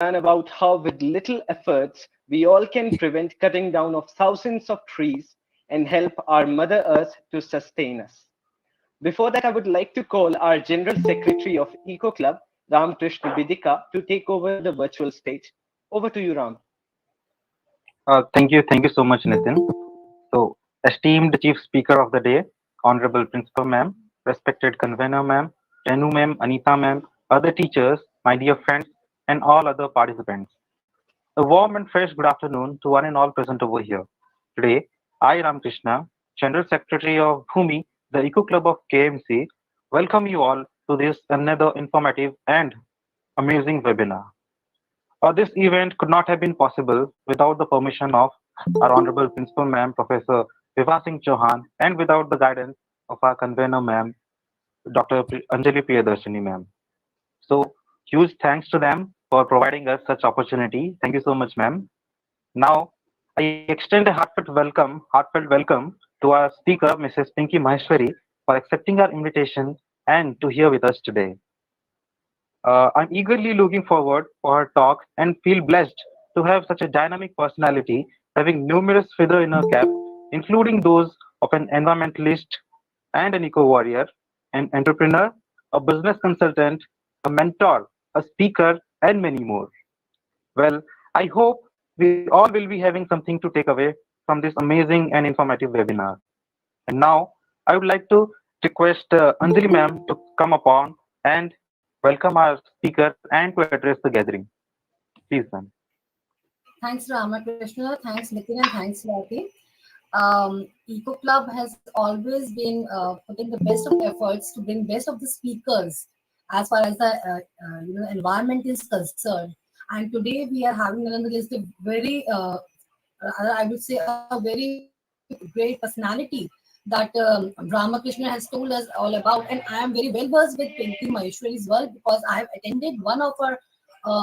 learn about how, with little efforts, we all can prevent cutting down of thousands of trees and help our Mother Earth to sustain us. Before that, I would like to call our General Secretary of Eco Club, Ram Krishna Bidika, to take over the virtual stage. Over to you, Ram. Thank you so much, Nitin. So, esteemed Chief Speaker of the Day, Honorable Principal Ma'am, respected Convener Ma'am, Tenu Ma'am, Anita Ma'am, other teachers, my dear friends, and all other participants. A warm and fresh good afternoon to one and all present over here. Today, I, Ramakrishna, General Secretary of Bhumi, the Eco Club of KMC, welcome you all to this another informative and amazing webinar. This event could not have been possible without the permission of our Honorable Principal Ma'am, Professor Viva Singh Chauhan, and without the guidance of our Convener Ma'am, Dr. Anjali Priyadarshini Ma'am. So, huge thanks to them for providing us such opportunity. Thank you so much, ma'am. Now, I extend a heartfelt welcome to our speaker, Mrs. Pinky Maheshwari, for accepting our invitation and to here with us today. I'm eagerly looking forward for her talk and feel blessed to have such a dynamic personality, having numerous feathers in her cap, including those of an environmentalist and an eco warrior, an entrepreneur, a business consultant, a mentor, a speaker, and many more. Well, I hope we all will be having something to take away from this amazing and informative webinar. And now, I would like to request Anjali ma'am to come upon and welcome our speaker and to address the gathering. Please, ma'am. Thanks, Ramakrishna. Thanks, Nitin, and thanks, Swati. Eco Club has always been putting the best of efforts to bring best of the speakers as far as the environment is concerned. And today we are having on the list a very, I would say, a very great personality that Ramakrishna has told us all about. And I am very well versed with Pinky Maheshwari's work because I have attended one of her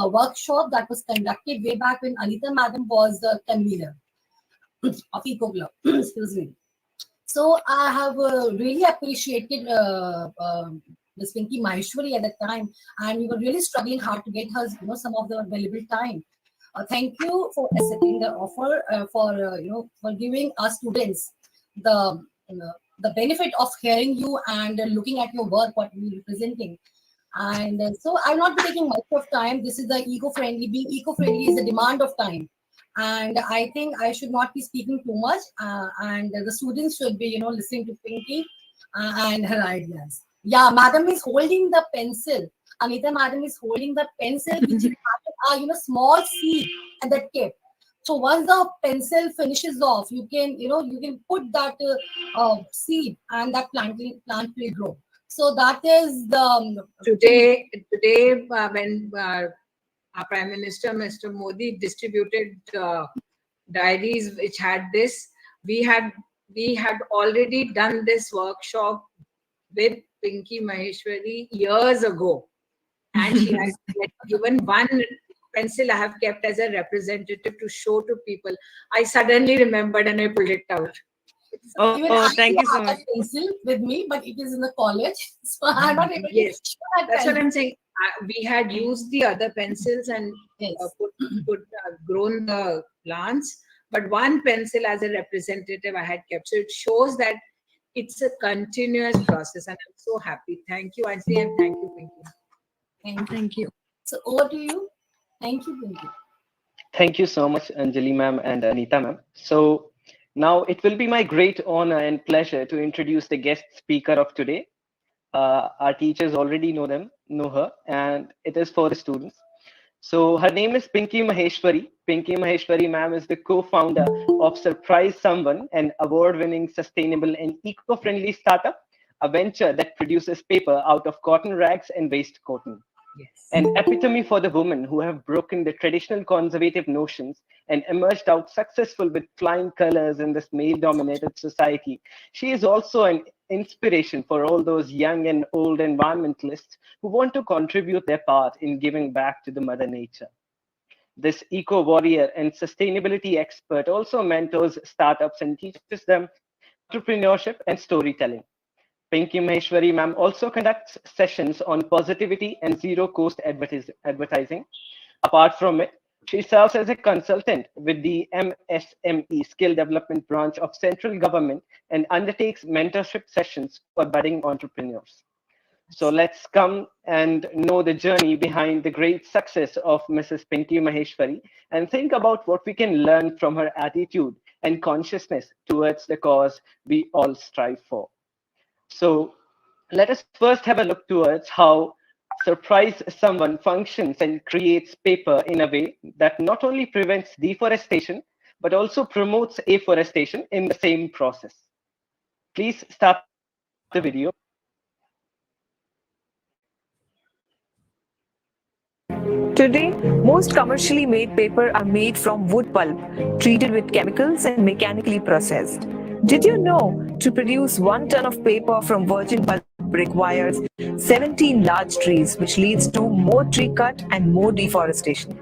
workshop that was conducted way back when Anita Madam was the convener of Eco Club. Excuse me. So I have really appreciated Miss Pinky Maheshwari at that time, and we were really struggling hard to get her, some of the available time. Thank you for accepting the offer, for giving our students the the benefit of hearing you and looking at your work, what we're presenting. And so I'll not be taking much of time. This is the eco-friendly. Being eco-friendly is a demand of time. And I think I should not be speaking too much. And the students should be, listening to Pinky and her ideas. Yeah, Madam is holding the pencil. Anita Madam is holding the pencil, which is small seed at the tip. So once the pencil finishes off, you can put that seed and that plant will grow. So that is the today when our Prime Minister, Mr. Modi, distributed diaries which had this, we had already done this workshop with Pinky Maheshwari years ago, and she has given one pencil I have kept as a representative to show to people. I suddenly remembered and I pulled it out. Thank you so much. Pencil with me, but it is in the college, so I'm not able to. Yes, that's what I'm saying. We had used the other pencils and grown the plants, but one pencil as a representative I had kept. So it shows that it's a continuous process, and I'm so happy. Thank you, Anjali, and thank you, Pinky. Thank you. So over to you. Thank you, Pinky. Thank you so much, Anjali ma'am and Anita ma'am. So now it will be my great honor and pleasure to introduce the guest speaker of today. Our teachers already know her, and it is for the students. So her name is Pinky Maheshwari. Pinky Maheshwari ma'am is the co-founder of Surprise Someone, an award-winning sustainable and eco-friendly startup, a venture that produces paper out of cotton rags and waste cotton. Yes. An epitome for the women who have broken the traditional conservative notions and emerged out successful with flying colors in this male-dominated society. She is also an inspiration for all those young and old environmentalists who want to contribute their part in giving back to the Mother Nature. This eco warrior and sustainability expert also mentors startups and teaches them entrepreneurship and storytelling. Pinky Maheshwari ma'am also conducts sessions on positivity and zero cost advertising. Apart from it, she serves as a consultant with the MSME Skill Development Branch of Central Government and undertakes mentorship sessions for budding entrepreneurs. So let's come and know the journey behind the great success of Mrs. Pinky Maheshwari and think about what we can learn from her attitude and consciousness towards the cause we all strive for. So let us first have a look towards how Surprise Someone functions and creates paper in a way that not only prevents deforestation, but also promotes afforestation in the same process. Please start the video. Today, most commercially made paper are made from wood pulp, treated with chemicals and mechanically processed. Did you know to produce 1 ton of paper from virgin pulp requires 17 large trees, which leads to more tree cut and more deforestation?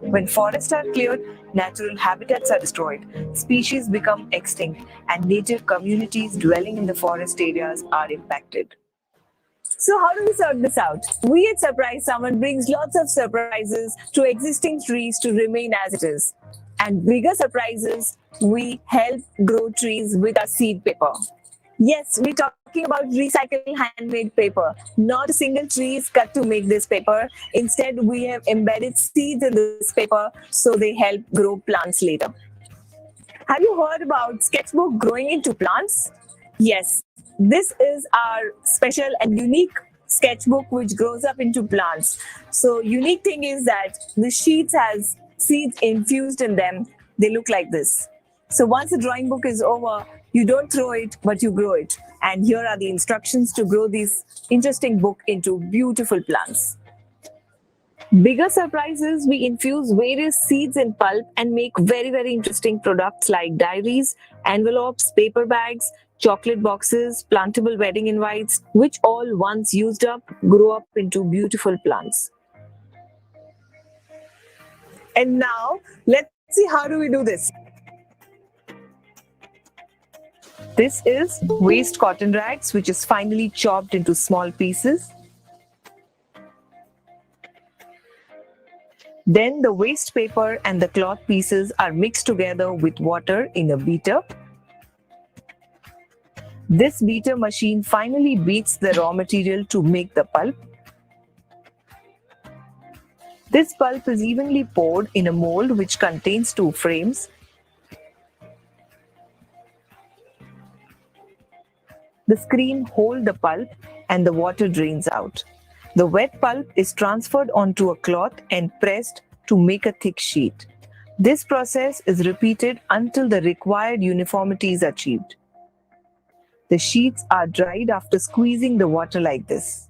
When forests are cleared, natural habitats are destroyed, species become extinct, and native communities dwelling in the forest areas are impacted. So how do we sort this out? We at Surprise Someone brings lots of surprises to existing trees to remain as it is. And bigger surprises, we help grow trees with our seed paper. Yes, we're talking about recycled handmade paper. Not a single tree is cut to make this paper. Instead, we have embedded seeds in this paper so they help grow plants later. Have you heard about sketchbook growing into plants? Yes, this is our special and unique sketchbook which grows up into plants. So unique thing is that the sheets has seeds infused in them. They look like this. So once the drawing book is over, you don't throw it, but you grow it. And here are the instructions to grow this interesting book into beautiful plants. Bigger surprises, we infuse various seeds in pulp and make very, very interesting products like diaries, envelopes, paper bags, chocolate boxes, plantable wedding invites, which all once used up, grow up into beautiful plants. And now, let's see how do we do this. This is waste cotton rags, which is finely chopped into small pieces. Then the waste paper and the cloth pieces are mixed together with water in a beater. This beater machine finally beats the raw material to make the pulp. This pulp is evenly poured in a mold which contains 2 frames. The screen holds the pulp and the water drains out. The wet pulp is transferred onto a cloth and pressed to make a thick sheet. This process is repeated until the required uniformity is achieved. The sheets are dried after squeezing the water like this.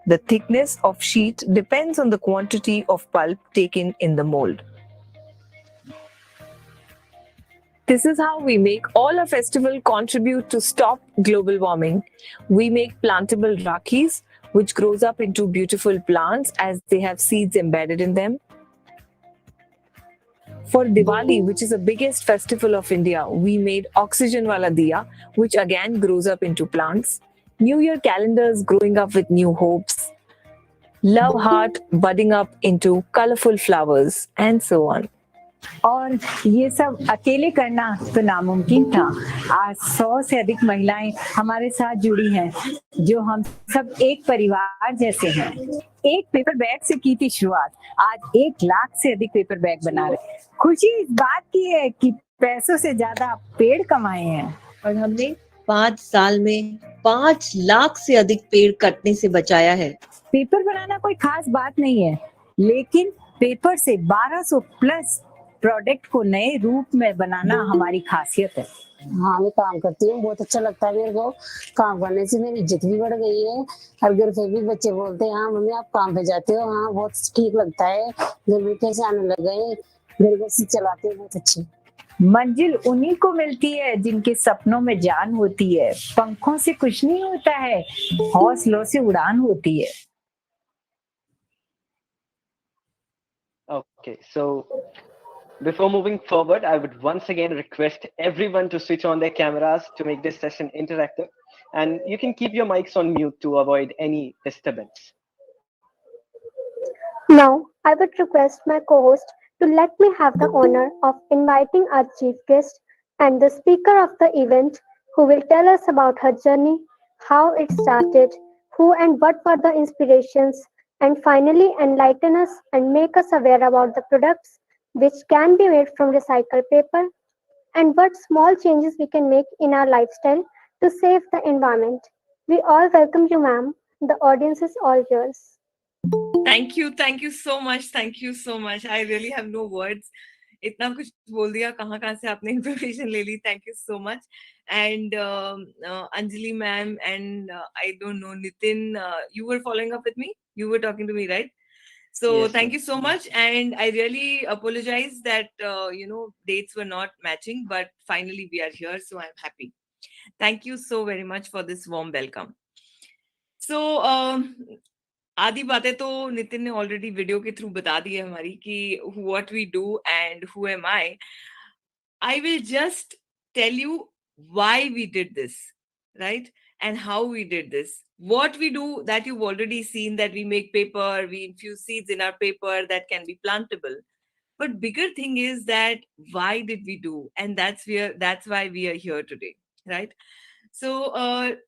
The thickness of sheet depends on the quantity of pulp taken in the mold. This is how we make all our festival contribute to stop global warming. We make plantable rakhis, which grows up into beautiful plants as they have seeds embedded in them. For Diwali, which is the biggest festival of India, we made Oxygen Wala Diya, which again grows up into plants. New Year calendars growing up with new hopes. Love heart budding up into colorful flowers, and so on. और ये सब अकेले करना तो नामुमकिन था। आज 100 से अधिक महिलाएं हमारे साथ जुड़ी हैं, जो हम सब एक परिवार जैसे हैं। एक पेपर बैग से की थी शुरुआत, आज 1 लाख से अधिक पेपर बैग बना रहे। खुशी इस बात की है कि पैसों से ज्यादा पेड़ कमाए हैं। और हमने 5 साल में 5 लाख से अधिक पेड़ कटने से बचाया है। पेपर बनाना कोई खास बात नहीं है, लेकिन पेपर से 1200 प्लस प्रोडक्ट को नए रूप में बनाना हमारी खासियत है। हाँ, मैं काम करती हूँ, बहुत अच्छा लगता है मेरे को। काम करने से मेरी इज्जत भी बढ़ गई है। हर घर पे भी बच्चे बोलते हैं, हाँ मम्मी आप काम पे जाते हो। हाँ, बहुत ठीक लगता है। घर में कैसे आने लग गए, घर से चलाते हैं, बहुत अच्छे। मंजिल उन्हीं को मिलती है जिनके सपनों में जान होती है। पंखों से कुछ नहीं होता है, हौसलों से उड़ान होती है। Okay, so before moving forward, I would once again request everyone to switch on their cameras to make this session interactive. And you can keep your mics on mute to avoid any disturbance. Now, I would request my co-host to let me have the honor of inviting our chief guest and the speaker of the event who will tell us about her journey, how it started, who and what were the inspirations, and finally enlighten us and make us aware about the products which can be made from recycled paper and what small changes we can make in our lifestyle to save the environment. We all welcome you, ma'am. The audience is all yours. Thank you so much. Thank you so much. I really have no words. इतना कुछ बोल दिया, कहाँ से आपने information ले ली. Thank you so much. And Anjali ma'am and I don't know, Nitin, you were following up with me? You were talking to me, right? So Yes, thank ma'am. you so much. And I really apologize that, dates were not matching, but finally we are here. So I'm happy. Thank you so very much for this warm welcome. So, आधी बातें तो नितिन ने already video के through बता दी है हमारी कि what we do and who am I will just tell you why we did this, right, and how we did this. What we do, that you've already seen, that we make paper, we infuse seeds in our paper that can be plantable. But bigger thing is that why did we do? And that's why we are here today, right? So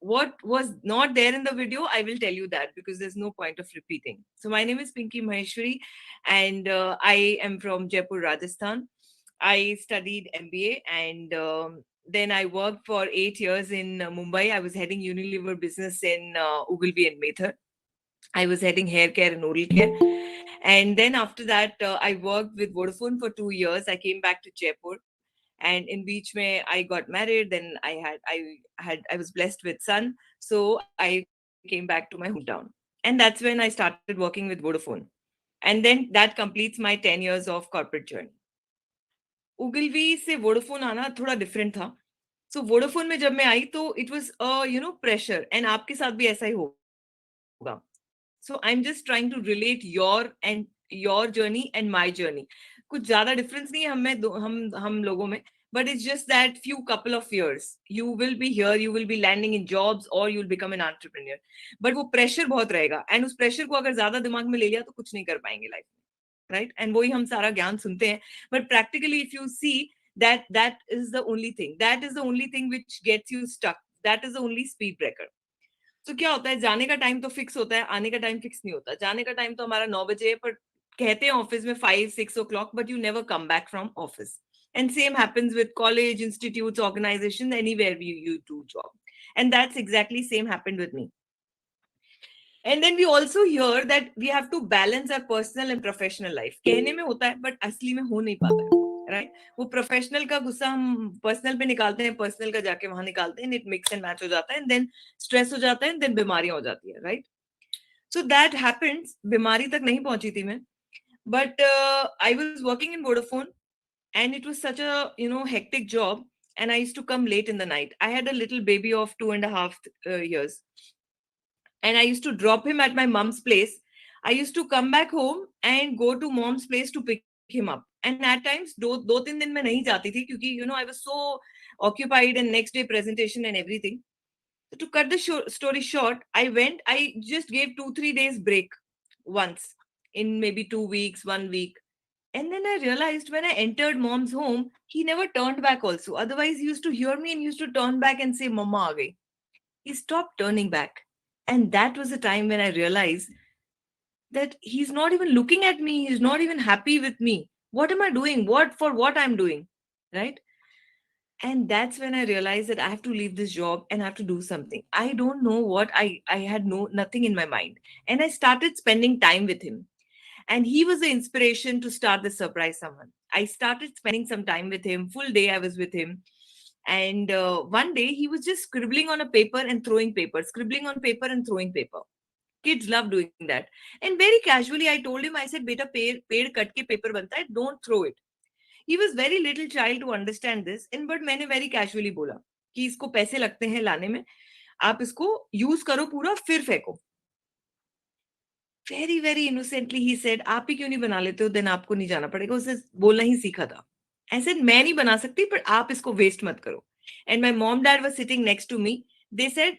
what was not there in the video, I will tell you that because there's no point of repeating. So my name is Pinky Maheshwari and I am from Jaipur, Rajasthan. I studied MBA and then I worked for 8 years in Mumbai. I was heading Unilever business in Ogilvy and Mather. I was heading hair care and oral care. And then after that, I worked with Vodafone for 2 years. I came back to Jaipur. And in beach mein I got married. Then I was blessed with son, so I came back to my hometown, and that's when I started working with Vodafone. And then that completes my 10 years of corporate journey. Ogilvy से Vodafone आना थोड़ा different था. So Vodafone में जब मैं आई तो it was pressure, and आपके साथ भी ऐसा ही होगा. So I'm just trying to relate your journey and my journey. कुछ ज़्यादा difference नहीं है हम लोगों में, but it's just that few couple of years you will be here, you will be landing in jobs or you'll become an entrepreneur. But वो pressure बहुत रहेगा, and उस pressure को अगर ज़्यादा दिमाग में ले लिया तो कुछ नहीं कर पाएंगे life में, right? And वही हम सारा ज्ञान सुनते हैं, but practically if you see that is the only thing which gets you stuck. That is the only speed breaker. तो क्या होता है, जाने का टाइम तो फिक्स होता है, आने का टाइम फिक्स नहीं होता. जाने का टाइम तो हमारा 9 बजे है, पर कहते हैं ऑफिस में 5-6 o'clock, but you never come back from office. And same happens with college, institutes, organizations, anywhere you do job. And that's exactly same happened with me. And then we also hear that we have to balance our personal and professional life. कहने में होता है, but असली में हो नहीं पाता है, right? वो प्रोफेशनल का गुस्सा हम पर्सनल पे निकालते हैं, पर्सनल का जाके वहां निकालते हैं, it mix and match हो जाता है, and then stress हो जाता है, and then बीमारियां हो जाती है, right? So that happens. बीमारी तक नहीं पहुंची थी मैं, but I was working in Vodafone, and it was such a hectic job, and I used to come late in the night. I had a little baby of 2.5 years. And I used to drop him at my mom's place. I used to come back home and go to mom's place to pick him up. And at times, 2-3 दिन मैं नहीं जाती थी क्योंकि I was so occupied and next day presentation and everything. So to cut the story short, I just gave 2-3 days break once in maybe 2 weeks, 1 week. And then I realized when I entered mom's home, he never turned back also. Otherwise, he used to hear me and used to turn back and say, Mama aa gayi. He stopped turning back. And that was the time when I realized that he's not even looking at me. He's not even happy with me. What am I doing? What I'm doing, right? And that's when I realized that I have to leave this job and I have to do something. I don't know what. I had nothing in my mind. And I started spending time with him. And he was the inspiration to start the Surprise Someone. I started spending some time with him. Full day I was with him. And one day he was just scribbling on a paper and throwing paper, scribbling on paper and throwing paper. Kids love doing that. And very casually I told him, I said, beta, ped cut ke paper banta hai, don't throw it. He was very little child to understand this. And but मैंने very casually बोला कि इसको पैसे लगते हैं लाने में, आप इसको यूज करो पूरा फिर फेंको. Very, very innocently he said, आप ही क्यों नहीं बना लेते हो, then आपको नहीं जाना पड़ेगा. उसने बोलना ही सीखा था. I said, मैं नहीं बना सकती, पर आप इसको वेस्ट मत करो. And my mom, dad was sitting next to me. They said,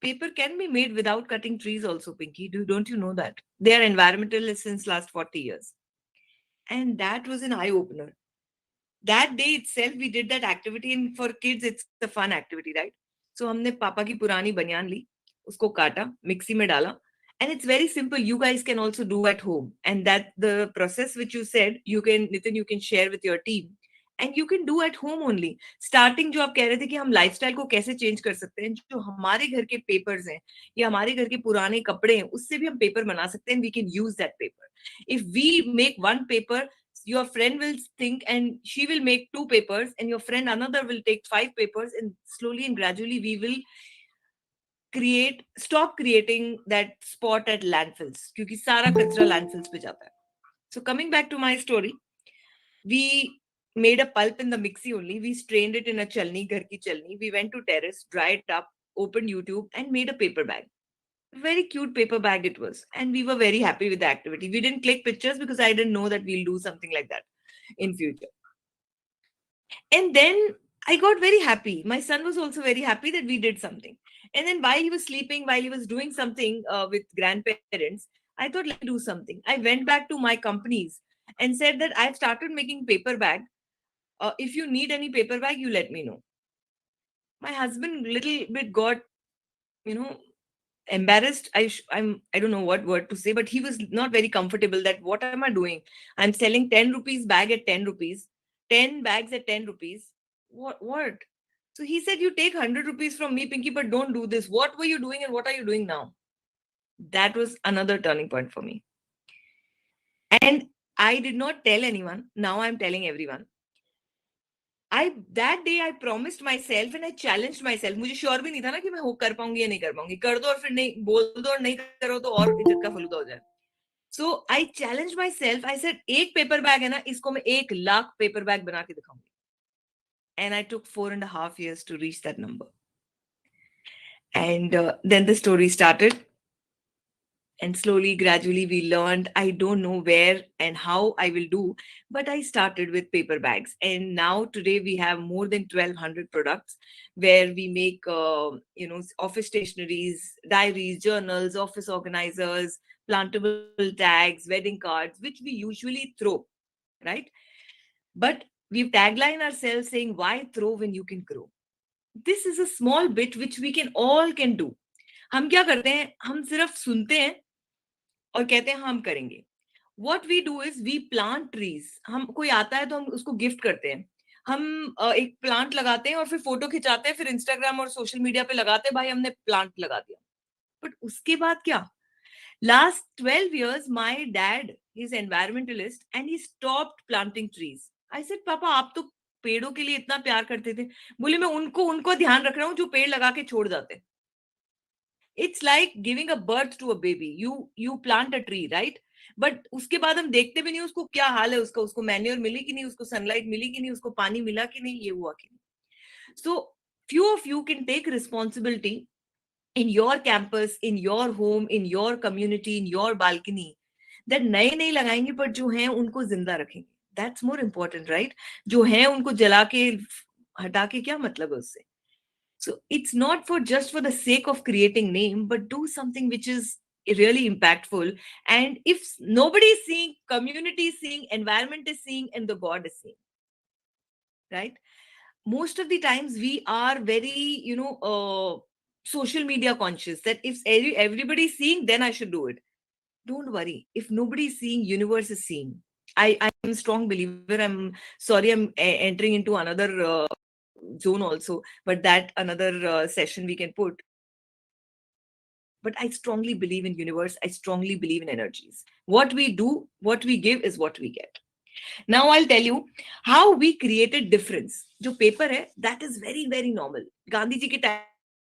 paper can be made without cutting trees also, Pinky. Don't you know that? They are environmentalists since last 40 years. And that was an eye-opener. That day itself, we did that activity, and for kids, it's a fun activity, right? So हमने पापा की पुरानी बनियान ली, उसको काटा, mixie में डाला, and it's very simple. You guys can also do at home, and that the process which you said, you can, Nitin, you can share with your team, and you can do at home only. Starting जो आप कह रहे थे कि हम lifestyle को कैसे change कर सकते हैं, जो हमारे घर के papers हैं या हमारे घर के पुराने कपड़े हैं, उससे भी हम paper बना सकते हैं. We can use that paper. If we make one paper, your friend will think and she will make 2 papers, and your friend another will take 5 papers, and slowly and gradually we will stop creating that spot at landfills, क्योंकि सारा कचरा landfills पे जाता है. So coming back to my story, we made a pulp in the mixie only. We strained it in a chalni, ghar ki chalni. We went to terrace, dried it up, opened YouTube, and made a paper bag. Very cute paper bag it was, and we were very happy with the activity. We didn't click pictures because I didn't know that we'll do something like that in future. And then I got very happy. My son was also very happy that we did something. And then while he was sleeping, while he was doing something with grandparents, I thought, let's do something. I went back to my companies and said that I've started making paper bag. If you need any paper bag, you let me know. My husband little bit got, embarrassed. I don't know what word to say, but he was not very comfortable that what am I doing? I'm selling 10 rupees bag at 10 rupees, 10 bags at 10 rupees. What? So he said, you take 100 rupees from me, Pinky, but don't do this. What were you doing and what are you doing now? That was another turning point for me. And I did not tell anyone. Now I'm telling everyone. That day I promised myself and I challenged myself. मुझे sure भी नहीं था ना कि मैं हो कर पाऊंगी या नहीं कर पाऊंगी. कर दो और फिर नहीं बोल दो और नहीं करो तो और इज्जत का फलूदा हो जाए. So I challenged myself. I said एक पेपर बैग है ना, इसको मैं 1 लाख पेपर बैग बना के दिखाऊंगी. And I took 4.5 years to reach that number. And then the story started. And slowly, gradually, we learned. I don't know where and how I will do, but I started with paper bags. And now today we have more than 1,200 products where we make, office stationeries, diaries, journals, office organizers, plantable tags, wedding cards, which we usually throw, right? But we've tagline ourselves saying, why throw when you can grow? This is a small bit which we all can do. हम क्या करते हैं? हम सिर्फ सुनते हैं और कहते हैं हम करेंगे. What we do is we plant trees. हम कोई आता है तो हम उसको गिफ्ट करते हैं. हम एक प्लांट लगाते हैं और फिर फोटो खिंचाते हैं, फिर इंस्टाग्राम और सोशल मीडिया पे लगाते हैं, भाई हमने प्लांट लगा दिया. बट उसके बाद क्या? Last 12 years, my dad is environmentalist and he stopped planting trees. I said, पापा आप तो पेड़ों के लिए इतना प्यार करते थे. बोले मैं उनको ध्यान रख रहा हूँ जो पेड़ लगा के छोड़ जाते हैं. It's like giving a birth to a baby. You plant a tree, right? But उसके बाद हम देखते भी नहीं उसको क्या हाल है उसका, उसको मैन्योर मिली कि नहीं, उसको सनलाइट मिली कि नहीं, उसको पानी मिला कि नहीं, ये हुआ कि नहीं. So few of you can take responsibility in your campus, in your home, in your community, in your balcony, that नए नहीं लगाएंगे पर जो हैं उनको जिंदा रखेंगे. That's more important, right? जो हैं उनको जला के हटा के क्या मतलब है उससे? So it's not just for the sake of creating name, but do something which is really impactful. And if nobody is seeing, community is seeing, environment is seeing, and the God is seeing, right? Most of the times we are very, social media conscious that if everybody is seeing, then I should do it. Don't worry. If nobody is seeing, universe is seeing. I'm a strong believer. I'm sorry, I'm entering into another zone also, but that another session we can put. But I strongly believe in universe. I strongly believe in energies. What we do, what we give is what we get. Now I'll tell you how we created difference. जो paper है, that is very, very normal. Gandhi ji के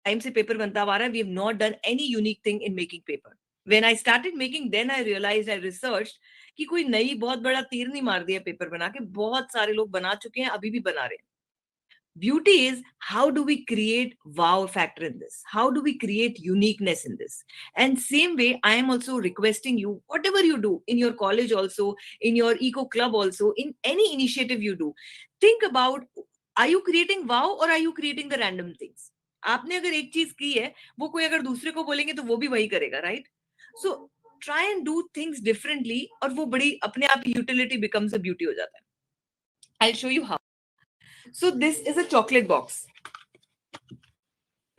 time से paper बनता आ रहा है. We have not done any unique thing in making paper. When I started making, then I realized, I researched कि कोई नई बहुत बड़ा तीर नहीं मार दिया paper बना के. बहुत सारे लोग बना चुके हैं, अभी भी बना रहे हैं. Beauty is, how do we create wow factor in this? How do we create uniqueness in this? And same way, I am also requesting you, whatever you do in your college also, in your eco club also, in any initiative you do, think about, are you creating wow or are you creating the random things? आपने अगर एक चीज की है, वो कोई अगर दूसरे को बोलेंगे तो वो भी वही करेगा, right? So try and do things differently, और वो बड़ी अपने आप यूटिलिटी बिकम्स अ ब्यूटी हो जाता है. I show you how. So this is a chocolate box,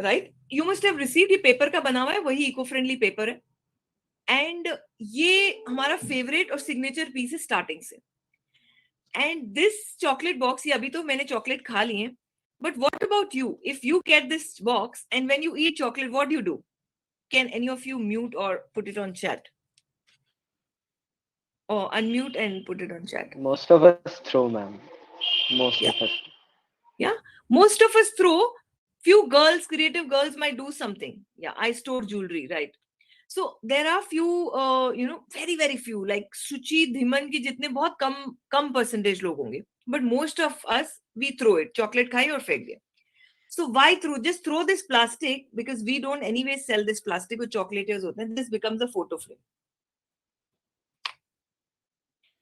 right? You must have received. ये पेपर का बना हुआ है, वही इको फ्रेंडली पेपर है, एंड ये हमारा फेवरेट और सिग्नेचर पीस है स्टार्टिंग से. एंड दिस चॉकलेट बॉक्स, ये अभी तो मैंने चॉकलेट खा ली है, but what about you? If you get this box and when you eat chocolate, what do you do? Can any of you mute or put it on chat? Or unmute and put it on chat. Most of us throw, ma'am. Most of us. Yeah, most of us throw. Few girls, creative girls, might do something. Yeah, I store jewelry, right? So there are few, very very few, like Suchi, Dhiman की जितने बहुत कम percentage लोग होंगे. But most of us, we throw it. Chocolate खाई और फेंक दिया. So why throw? Just throw this plastic, because we don't anyway sell this plastic with chocolaters होते हैं. This becomes a photo frame.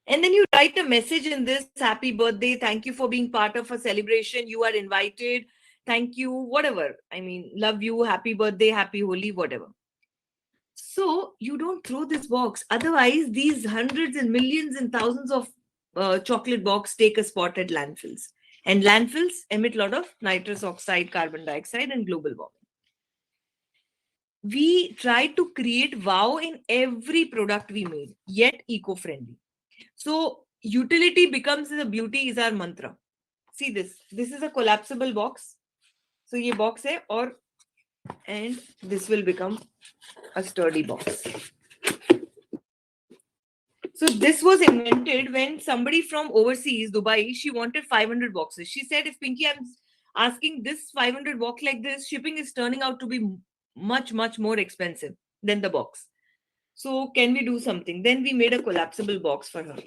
And then you write a message in this: happy birthday, thank you for being part of a celebration, you are invited, thank you, whatever. I mean, love you, happy birthday, happy Holi, whatever. So you don't throw this box. Otherwise, these hundreds and millions and thousands of chocolate box take a spot at landfills. And landfills emit a lot of nitrous oxide, carbon dioxide, and global warming. We tried to create wow in every product we made, yet eco-friendly. So utility becomes the beauty is our mantra. See this. This is a collapsible box. So ये box है, और and this will become a sturdy box. So this was invented when somebody from overseas, Dubai, she wanted 500 boxes. She said, if Pinky, I'm asking this 500 box like this, shipping is turning out to be much more expensive than the box. So can we do something? Then we made a collapsible box for her.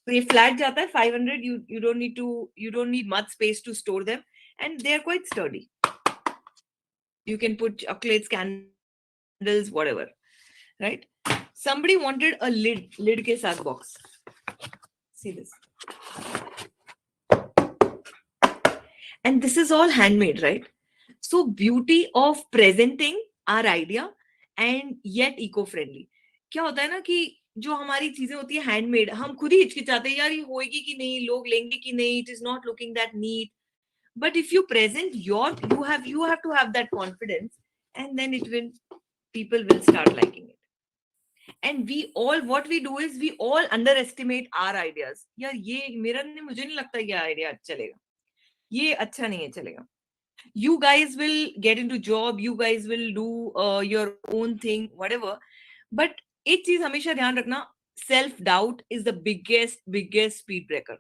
So ये flat जाता है 500. You don't need much space to store them, and they are quite sturdy. You can put chocolates, candles, whatever, right? Somebody wanted a lid के साथ box. See this. And this is all handmade, right? So beauty of presenting our idea and yet eco-friendly. क्या होता है ना कि जो हमारी चीजें होती है हैंडमेड, हम खुद ही हिचकिचाते हैं, यार ये होएगी कि नहीं, लोग लेंगे कि नहीं, it is not looking that neat. But if you present you have to have that confidence, and then people will start liking it. And what we do is we all underestimate our ideas. यार ये मेरा नहीं, मुझे नहीं लगता ये idea चलेगा, ये अच्छा नहीं है चलेगा. You guys will get into job, you guys will do your own thing, whatever. But एक चीज हमेशा ध्यान रखना, self doubt is the biggest speed breaker.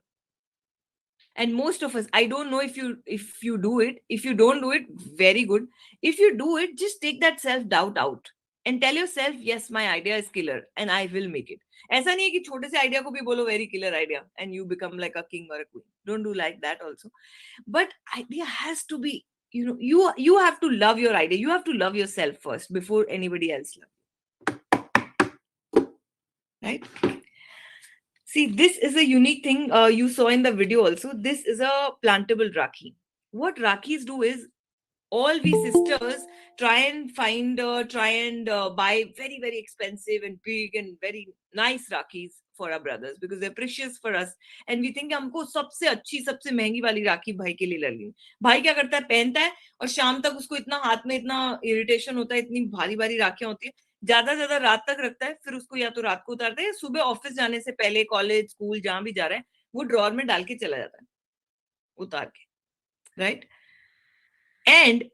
And most of us, I don't know if you do it. If you don't do it, very good. If you do it, just take that self doubt out and tell yourself, yes, my idea is killer and I will make it. ऐसा नहीं है कि छोटे से idea को भी बोलो very killer idea and you become like a king or a queen. Don't do like that also. But idea has to be, you have to love your idea. You have to love yourself first before anybody else loves you. Right? See, this is a unique thing you saw in the video also. This is a plantable Rakhi. What Rakhis do is, all we sisters try and buy very, very expensive and big and very nice Rakhis for our brothers because they're precious for us. And we think हमको सबसे अच्छी, सबसे महंगी वाली राखी भाई के लिए लगी. भाई क्या करता है, पहनता है और शाम तक उसको इतना हाथ में इतना इरिटेशन होता है, इतनी भारी भारी राखियां होती है, ज्यादा रात तक रखता है, फिर उसको या तो रात को उतारता है या सुबह ऑफिस जाने से पहले, कॉलेज, स्कूल, जहां भी जा रहा है, वो ड्रॉर में डाल के चला जाता है उतार के, राइट? एंड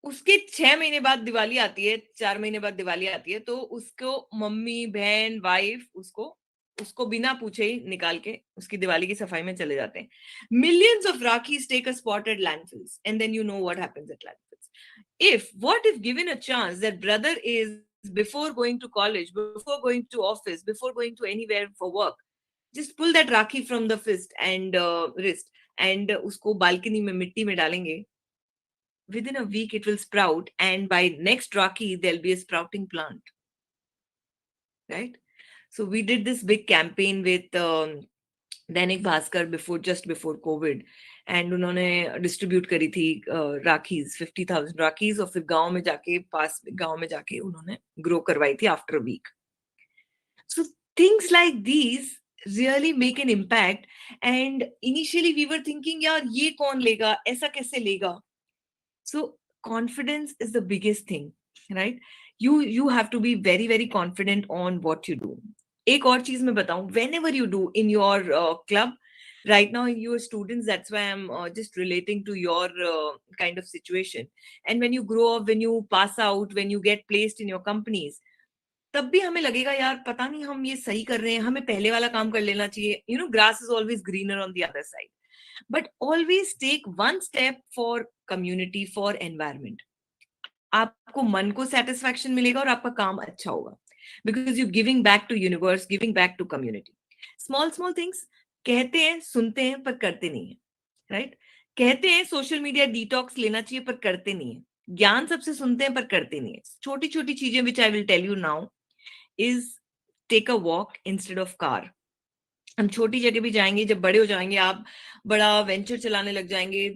उसके 6 महीने बाद दिवाली आती है, 4 महीने बाद दिवाली आती है, तो उसको मम्मी, बहन, वाइफ उसको बिना पूछे ही निकाल के उसकी दिवाली की सफाई में चले जाते हैं. Millions of Rakhis take a spot at landfills, and then you know what happens at landfills. What if given a chance that brother is, before going to college, before going to office, before going to anywhere for work, just pull that Rakhi from the fist and wrist and usko balcony mein mitti mein dalenge. Within a week it will sprout, and by next Rakhi there'll be a sprouting plant, right? So we did this big campaign with Dainik Bhaskar just before COVID, and उन्होंने distribute करी थी राखीज, 50,000 राखीज, और फिर गांव में जाके, पास गांव में जाके उन्होंने ग्रो करवाई थी after a week. So things like these really make an impact. And initially we were thinking, यार ये कौन लेगा, ऐसा कैसे लेगा? So confidence is the biggest thing, right? You have to be very very confident on what you do. एक और चीज मैं बताऊं, whenever you do in your club right now, in your students, that's why I'm just relating to your kind of situation. And when you grow up, when you pass out, when you get placed in your companies, तब भी हमें लगेगा यार पता नहीं हम ये सही कर रहे हैं, हमें पहले वाला काम कर लेना चाहिए. You know, grass is always greener on the other side. But always take one step for community, for environment. आपको मन को सेटिस्फैक्शन मिलेगा और आपका काम अच्छा होगा, because you giving back to universe, giving back to community. Small small things कहते हैं, सुनते हैं, पर करते नहीं है, राइट? कहते हैं सोशल मीडिया डिटॉक्स लेना चाहिए, पर करते नहीं है. ज्ञान सबसे सुनते हैं पर करते नहीं है. छोटी छोटी चीजें which I will tell you now is take a walk instead of car. हम छोटी जगह भी जाएंगे, जब बड़े हो जाएंगे, आप बड़ा वेंचर चलाने लग जाएंगे,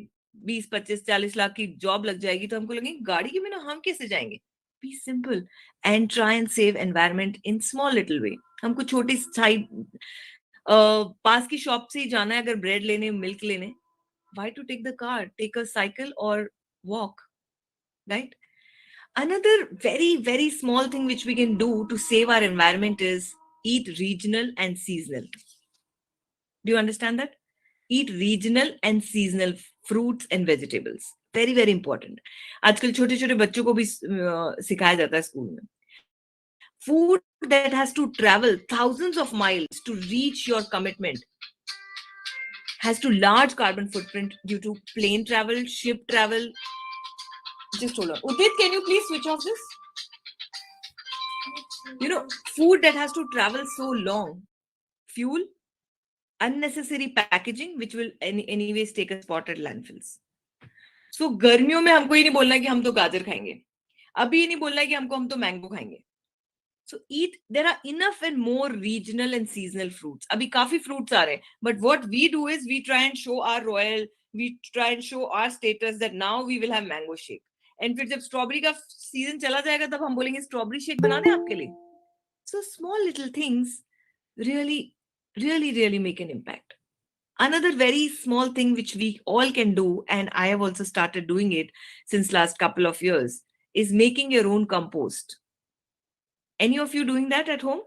20, 25, 40 लाख की जॉब लग जाएगी, तो हमको लगेगा गाड़ी के बिना हम कैसे जाएंगे? Be simple and try and save environment in small little way. हमको छोटी साइड पास की शॉप से ही जाना है, अगर ब्रेड लेने, मिल्क लेने, why to take the car? Take a cycle or walk, right? Another very, very small thing which we can do to save our environment is eat regional and seasonal. Do you understand that? Eat regional and seasonal fruits and vegetables. Very, very important. आजकल छोटे छोटे बच्चों को भी सिखाया जाता है school में. Food that has to travel thousands of miles to reach your commitment has to large carbon footprint due to plane travel, ship travel. Just hold on. Udit, can you please switch off this? You know, food that has to travel so long, fuel, unnecessary packaging, which will anyways take a spot at landfills. So, गर्मियों में हमको ये नहीं बोलना है कि हम तो गाजर खाएंगे. अभी ये नहीं बोलना है कि हम तो मैंगो खाएंगे. So eat, there are enough and more regional and seasonal fruits. अभी काफी fruits आ रहे हैं. But what we do is we try and show our royal, we try and show our status that now we will have mango shake. And फिर जब strawberry का season चला जाएगा तब हम बोलेंगे स्ट्रॉबेरी शेक बना दें आपके लिए. So small little things really, really, really make an impact. Another very small thing which we all can do, and I have also started doing it since last couple of years, is making your own compost. Any of you doing that at home?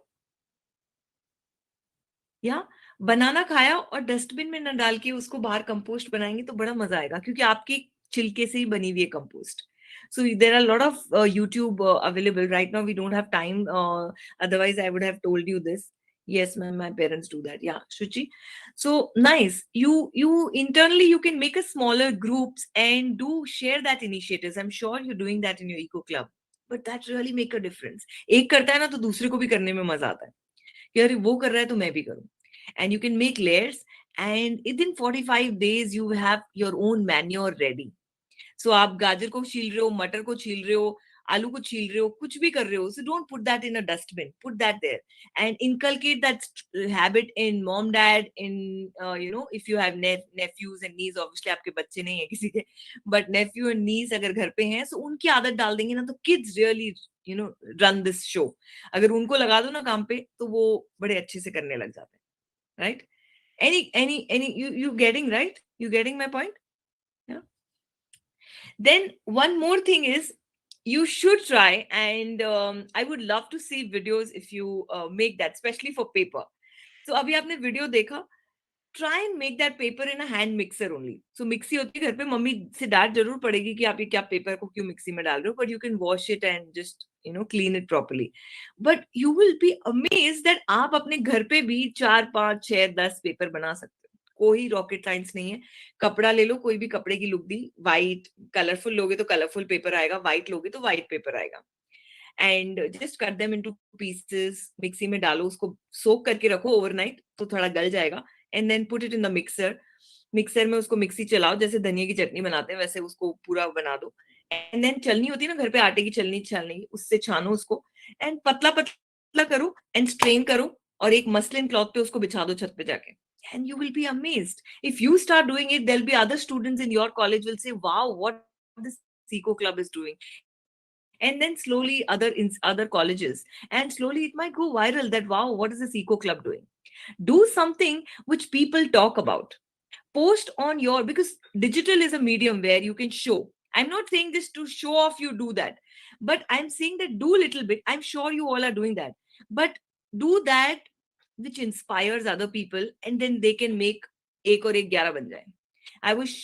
Yeah? बनाना खाया और dustbin में न डाल के उसको बाहर compost बनाएंगे तो बड़ा मजा आएगा, क्योंकि आपके छिलके से ही बनी हुई है compost. So there are a lot of YouTube available right now. We don't have time. Otherwise, I would have told you this. Yes, ma'am, my parents do that. Yeah, Shuchi. So nice. You internally you can make a smaller groups and do share that initiatives. I'm sure you're doing that in your eco club. But that really make a difference. एक करता है ना तो दूसरे को भी करने में मजा आता है. यार वो कर रहा है तो मैं भी करूं. And you can make layers, and within 45 days you have your own manure ready. So आप गाजर को छील रहे हो, मटर को छील रहे हो, आलू को छील रहे हो, कुछ भी कर रहे हो, so don't put that in a dustbin. Put that there and inculcate that habit in mom, dad, in you know, if you have nephews and niece, obviously आपके बच्चे नहीं है किसी के, but nephew and niece अगर घर पे हैं, so उनकी आदत डाल देंगे ना तो kids really, you know, run this show. अगर उनको लगा दो ना काम पे तो वो बड़े अच्छे से करने लग जाते हैं, right? Any you getting right? You getting my point? Yeah. Then one more thing is, you should try, and I would love to see videos if you make that, especially for paper. So अभी आपने video देखा, try and make that paper in a hand mixer only. So mixie होती है घर पे, mummy से डांट जरूर पड़ेगी कि आप ये क्या पेपर को क्यों मिक्सी में डाल रहे हो, but you can wash it and just, you know, clean it properly. But you will be amazed that आप अपने घर पे भी 4, 5, 6, 10 पेपर बना सकते हो. कोई रॉकेट साइंस नहीं है. कपड़ा ले लो, कोई भी कपड़े की लुक दी, व्हाइट, कलरफुल लोगे तो कलरफुल पेपर आएगा, व्हाइट लोगे तो व्हाइट पेपर आएगा. And just cut them into pieces, mixie में डालो, उसको सोक करके रखो ओवरनाइट तो थोड़ा गल जाएगा. And then put it in the mixer. Mixer में उसको मिक्सी चलाओ, जैसे धनिया की चटनी बनाते हैं वैसे उसको पूरा बना दो. एंड देन चलनी होती है ना घर पे आटे की चलनी छाननी, उससे छानो उसको एंड पतला पतला करो एंड स्ट्रेन करो और एक मसलिन क्लॉथ पे उसको बिछा दो छत पे जाके. and you will be amazed. If you start doing it, there'll be other students in your college will say, wow, what this eco club is doing. And then slowly other colleges, and slowly it might go viral that, wow, what is this eco club doing? Do something which people talk about. Post on your, because digital is a medium where you can show. I'm not saying this to show off, you do that, but I'm saying that do a little bit. I'm sure you all are doing that, but do that which inspires other people, and then they can make ek aur ek 11 ban jaye. I was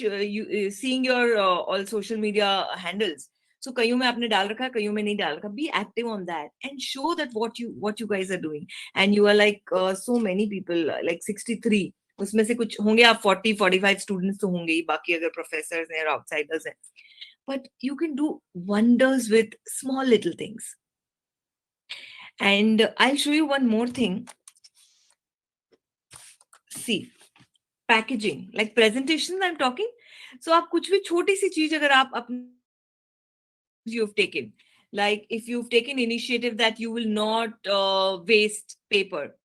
seeing your all social media handles. So कईयों में आपने डाल रखा है, कईयों में नहीं डाल रखा. Be active on that and show that what you guys are doing. And you are like so many people, like 63. उसमें से कुछ होंगे आप 40-45 students तो होंगे ही, बाकी अगर professors हैं और outsiders हैं. But you can do wonders with small little things. And I'll show you one more thing. See, packaging, like presentations I'm talking. So आप कुछ भी छोटी सी चीज अगर आप अपने you've taken, like if you've taken initiative that you will not waste paper,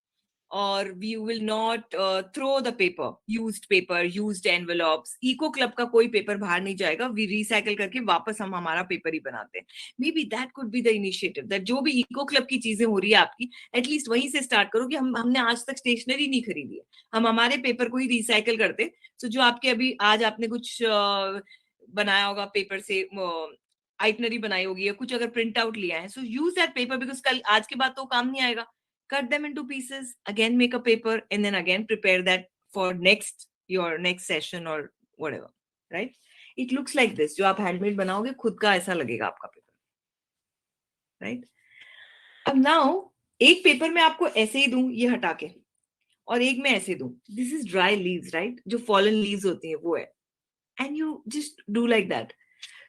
or you will not throw the paper, used envelopes. Eco club का कोई paper बाहर नहीं जाएगा, we recycle करके वापस हम हमारा paper ही बनाते हैं. Maybe that could be the initiative, that जो भी eco club की चीजें हो रही है आपकी, at least वहीं से start करो कि हमने आज तक stationery नहीं खरीदी है, हम हमारे paper को ही recycle करते. So जो आपके अभी आज आपने कुछ बनाया होगा paper से, आइटनरी बनाई होगी या कुछ अगर प्रिंट आउट लिया है, so use that paper, because कल आज के बाद तो काम नहीं आएगा. Cut them into pieces, again make a paper, and then again prepare that for your next session or whatever, right? It looks like this. जो आप handmade बनाओगे खुद का ऐसा लगेगा आपका paper, right? अब now एक paper में आपको ऐसे ही दूं ये हटा के, और एक में ऐसे दूं. This is dry leaves, right? जो fallen leaves होती हैं वो है, and you just do like that.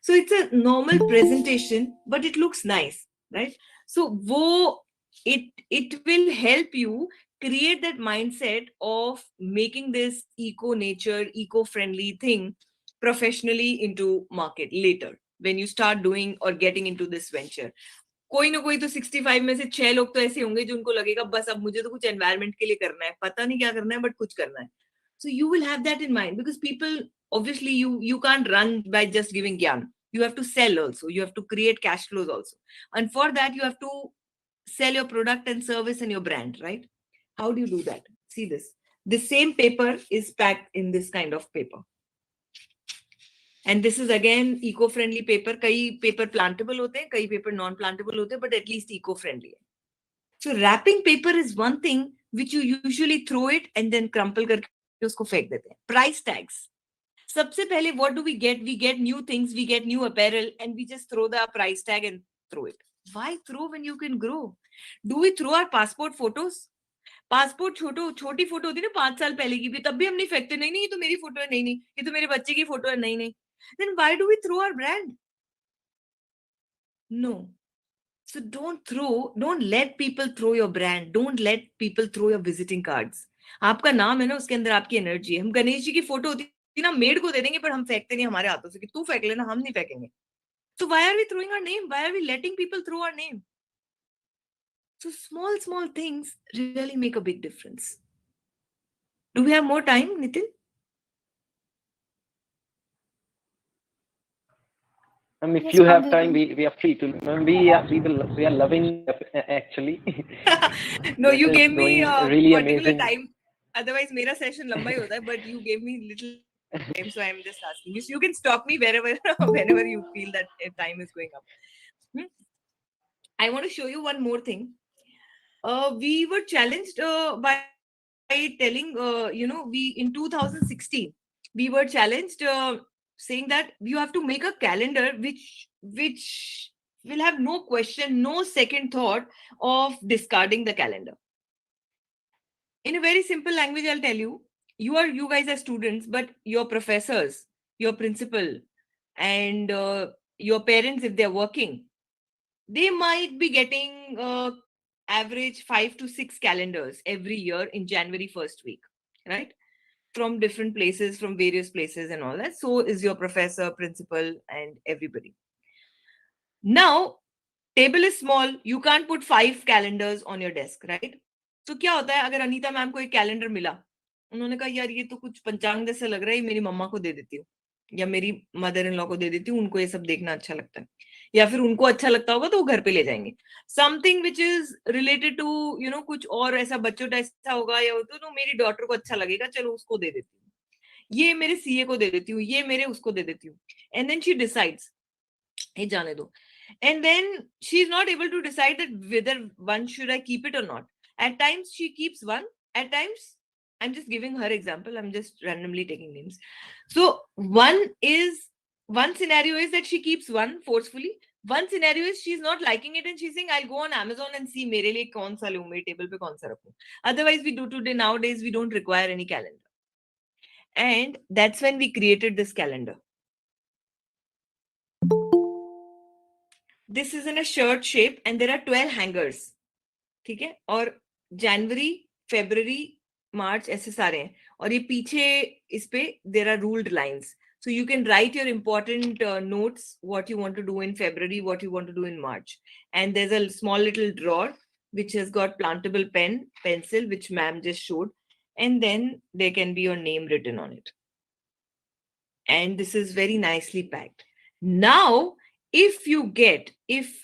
So it's a normal presentation, but it looks nice, right? So it will help you create that mindset of making this eco-nature, eco-friendly thing professionally into market later when you start doing or getting into this venture. कोई ना कोई तो 65 में से 6 लोग तो ऐसे होंगे जो उनको लगेगा बस अब मुझे तो कुछ एनवायरनमेंट के लिए करना है, पता नहीं क्या करना है, बट कुछ करना है. So you will have that in mind, because people, obviously you can't run by just giving gyan. You have to sell also. You have to create cash flows also. And for that, you have to sell your product and service and your brand, right? How do you do that? See this. The same paper is packed in this kind of paper. And this is again eco-friendly paper. Kai paper plantable hote hain, kai paper non-plantable hote hain, but at least eco-friendly. So wrapping paper is one thing which you usually throw it and then crumple karke usko fek dete hain. Price tags. सबसे पहले what do we get? We get new things, we get new apparel, and we just throw the price tag and throw it. Why throw when you can grow? Do we throw our passport photos? Passport छोटी photo होती है ना 5 साल पहले की भी, तब भी हम नहीं फेंकते, नहीं ये तो मेरी फोटो है, नहीं ये तो मेरे बच्चे की फोटो है, नहीं. Then why do we throw our brand? No. So don't let people throw your brand. Don't let people throw your visiting cards. आपका नाम है ना, उसके अंदर आपकी एनर्जी है. हम गणेश जी की फोटो होती ना मेड को दे देंगे, पर हम फेंकते नहीं हमारे हाथों से कि तू फेंक लेना, हम नहीं फेंकेंगे. So why are we throwing our name? Why are we letting people throw our name? So small things really make a big difference. Do we have more time, Nitin? If Yes, you ma'am, have we time, will. we are free to. We are loving actually. No, you This is gave me going really particular amazing. time. Otherwise, मेरा session लंबा ही होता है, but you gave me little time, so I'm just asking. You can stop me whenever you feel that time is going up. I want to show you one more thing. We were challenged by telling, we in 2016 we were challenged saying that you have to make a calendar which will have no question, no second thought of discarding the calendar. In a very simple language, I'll tell you, you guys are students, but your professors, your principal, and your parents, if they're working, they might be getting average 5 to 6 calendars every year in January 1st week, right? From different places, from various places and all that. So is your professor, principal, and everybody. Now, table is small. You can't put 5 calendars on your desk, right? So क्या होता है अगर Anita ma'am को एक calendar मिला, उन्होंने कहा यार ये तो कुछ पंचांग जैसा लग रहा है, मेरी मम्मा को दे देती हूँ या मेरी मदर इन लॉ को दे देती हूँ, उनको ये सब देखना अच्छा लगता है, या फिर उनको अच्छा लगता होगा तो वो घर पे ले जाएंगे. Something which is related to you know कुछ और ऐसा बच्चों ऐसा होगा, या तो नो मेरी डॉटर को अच्छा लगेगा, चलो उसको दे देती हूँ, ये मेरे सीए को दे देती हूँ, ये मेरे उसको दे देती हूँ. एंड देन शी डिसाइड्स, ये जाने दो. And then she is not able to decide that whether one should I keep it or not. At times she keeps one, at times I'm just giving her example, I'm just randomly taking names. So one scenario is that she keeps one forcefully. One scenario is she's not liking it and she's saying I'll go on Amazon and see mere liye kaun sa lun, mere table pe kaun sa rakhu. Otherwise we do today, nowadays we don't require any calendar. And that's when we created this calendar. This is in a shirt shape and there are 12 hangers. ठीक है, और जनवरी, फरवरी, मार्च ऐसे सारे हैं, और ये पीछे इस पे there are ruled lines. So you can write your important notes, what you want to do in February, what you want to do in March. And there's a small little drawer which has got plantable pen, pencil, which ma'am just showed. And then there can be your name written on it. And this is very nicely packed. Now, if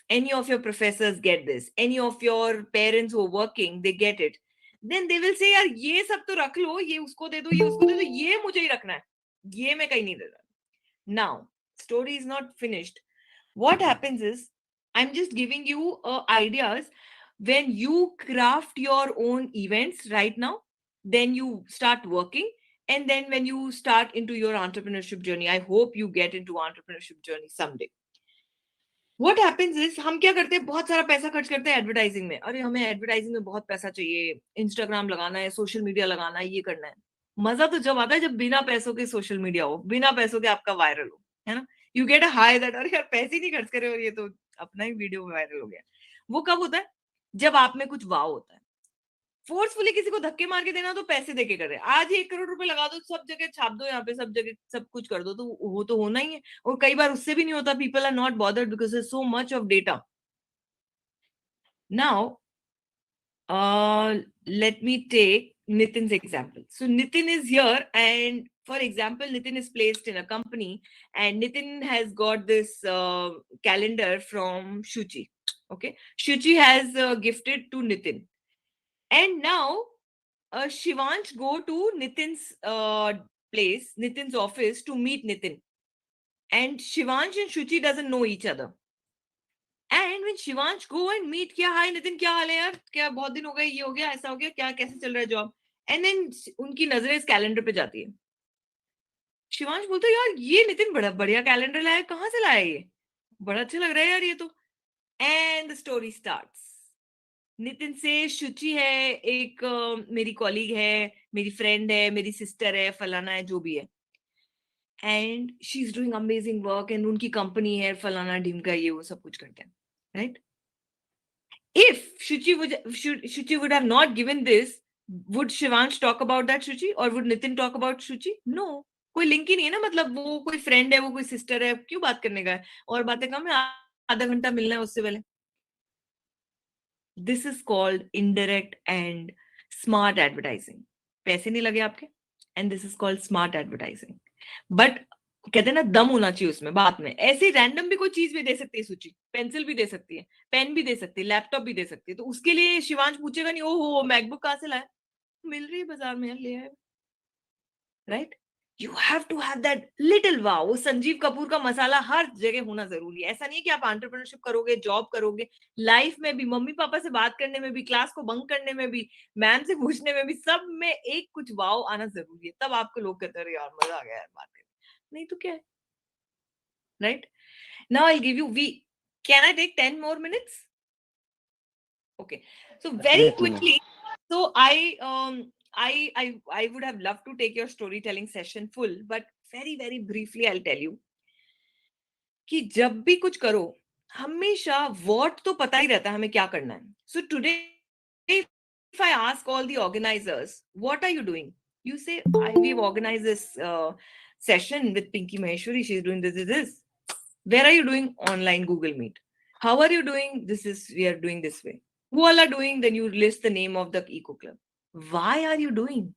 any of your professors get this, any of your parents who are working, they get it, then they will say, यार ये सब तो रख लो, ये उसको दे दो, ये उसको दे दो, ये मुझे ही रखना है, ये मैं कहीं नहीं दे रहा. Now, story is not finished. What happens is, I'm just giving you ideas. When you craft your own events right now, then you start working. And then when you start into your entrepreneurship journey, I hope you get into entrepreneurship journey someday. What happens is, हम क्या करते हैं, बहुत सारा पैसा खर्च करते हैं एडवर्टाइजिंग में. अरे हमें एडवर्टाइजिंग में बहुत पैसा चाहिए, इंस्टाग्राम लगाना है, सोशल मीडिया लगाना है, ये करना है. मजा तो जब आता है जब बिना पैसों के सोशल मीडिया हो, बिना पैसों के आपका वायरल हो, है ना. You get a high that अरे यार पैसे नहीं खर्च करे और ये तो अपना ही वीडियो वायरल हो गया. वो कब होता है, जब आप में कुछ वाव होता है. फोर्सफुली किसी को धक्के मार के देना तो पैसे देके कर रहे हैं. आज 1 करोड़ रुपए लगा दो, सब जगह छाप दो, यहाँ पे सब जगह सब कुछ कर दो, तो वो तो होना ही है. और कई बार उससे भी नहीं होता. People are not bothered because there so much of data. Now let me take Nitin's example. So Nitin is here, and for example, Nitin is placed in a company, and Nitin has got this calendar from Shuchi. Okay, Shuchi has gifted to Nitin. And now Shivansh go to Nitin's place, Nitin's office to meet Nitin. And Shivansh and Shuchi doesn't know each other. And when Shivansh go and meet, क्या हाय नितिन, क्या हाल है यार, क्या बहुत दिन हो गए, ये हो गया, ऐसा हो गया, क्या कैसे चल रहा है जॉब. And then उनकी नजरें इस कैलेंडर पे जाती है. शिवांश बोलता है यार ये नितिन बड़ा बढ़िया कैलेंडर लाया, कहाँ से लाया ये, बड़ा अच्छा लग रहा है यार ये तो. And the story starts. Nitin से शुचि है, एक मेरी कॉलीग है, मेरी फ्रेंड है, मेरी सिस्टर है, फलाना है, जो भी है. And she is doing amazing work, and उनकी कंपनी है, फलाना ढिमका, ये वो सब कुछ करते हैं, right. If Shuchi would have not given this, would Shivansh talk about that Shuchi, or would Nitin talk about Shuchi? No, कोई लिंक ही नहीं है ना. मतलब वो कोई फ्रेंड है, वो कोई सिस्टर है, क्यों बात करने का है, और बातें कम है, आधा घंटा मिलना है उससे पहले. This is called indirect and smart advertising. पैसे नहीं लगे आपके, and this is called smart advertising. But कहते हैं ना, दम होना चाहिए उसमें बात में. ऐसे रैंडम भी कोई चीज भी दे सकती है सूची, पेंसिल भी दे सकती है, पेन भी दे सकती है, लैपटॉप भी दे सकती है. तो उसके लिए शिवांश पूछेगा नहीं, ओहो मैकबुक कहाँ से लाया, मिल रही है बाजार में, ले आए, right. You have to have that little wow. वो संजीव कपूर का मसाला हर जगह होना जरूरी है. ऐसा नहीं है कि आप एंटरप्रेन्योरशिप करोगे, जॉब करोगे, लाइफ में भी, मम्मी पापा से बात करने में भी, क्लास को बंक करने में भी, मैम से पूछने में भी, सब में एक कुछ वाव आना जरूरी है. तब आपको लोग कहते हैं यार मजा आ गया यार बात करके, नहीं तो क्या है, right. Now I give you, can I take 10 more minutes? Okay, so very quickly, so I would have loved to take your storytelling session full, but very briefly I'll tell you कि जब भी कुछ करो हमेशा what तो पता ही रहता है हमें क्या करना है. So today if I ask all the organizers, what are you doing? You say, we've organized this session with Pinky Maheshwari, she's doing this. Where are you doing? Online Google Meet. How are you doing? We are doing this way. Who all are doing? Then you list the name of the Eco Club. Why are you doing?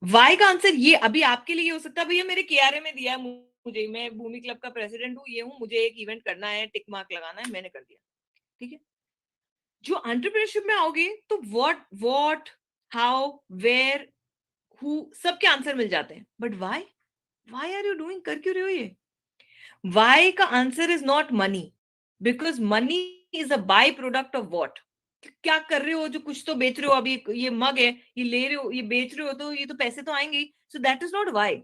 Why का answer ये अभी आपके लिए हो सकता है, भैया मेरे केआरए में दिया है मुझे, मैं भूमि क्लब का प्रेसिडेंट हूँ, ये हूँ, मुझे एक इवेंट करना है, टिक मार्क लगाना है, मैंने कर दिया, ठीक है। जो एंटरप्रेन्योरशिप में आओगे तो व्हाट हाउ वेयर हु सबके आंसर मिल जाते हैं, but why are you doing, कर क्यों रहे हो ये? व्हाई का answer is not money, because money is a by product of what. क्या कर रहे हो, जो कुछ तो बेच रहे हो, अभी ये मग है, ये ले रहे हो, ये बेच रहे हो, तो ये तो पैसे तो आएंगे ही, so that is not why.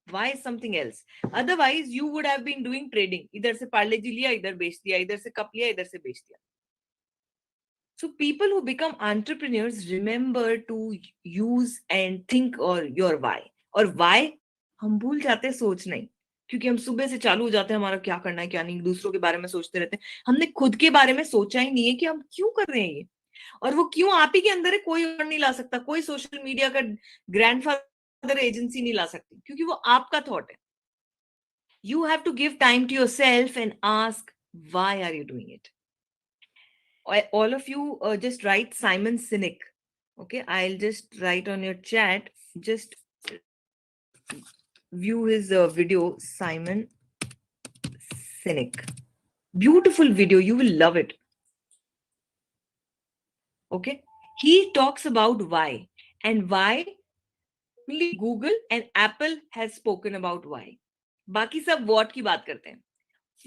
Why is something else? Otherwise, you would have been doing trading. इधर से पार्ले जी लिया, इधर बेच दिया, इधर से कप लिया, इधर से बेच दिया. So people who become entrepreneurs remember to use and think or your why. और why हम भूल जाते हैं, सोच नहीं, क्योंकि हम सुबह से चालू हो जाते हैं, हमारा क्या करना है क्या नहीं, दूसरों के बारे में सोचते रहते हैं, हमने खुद के बारे में सोचा ही नहीं है कि हम क्यों कर रहे हैं ये, और वो क्यों आप ही के अंदर है, कोई और नहीं ला सकता, कोई सोशल मीडिया का ग्रैंडफादर एजेंसी नहीं ला सकती, क्योंकि वो आपका थॉट है. You have to give time to yourself and ask, why are you doing it? All of you just write Simon Sinek. Okay, I'll just write on your chat. Just view his video, Simon Sinek. Beautiful video. You will love it. Okay, he talks about why, and why only Google and Apple has spoken about why. बाकी सब what की बात करते हैं.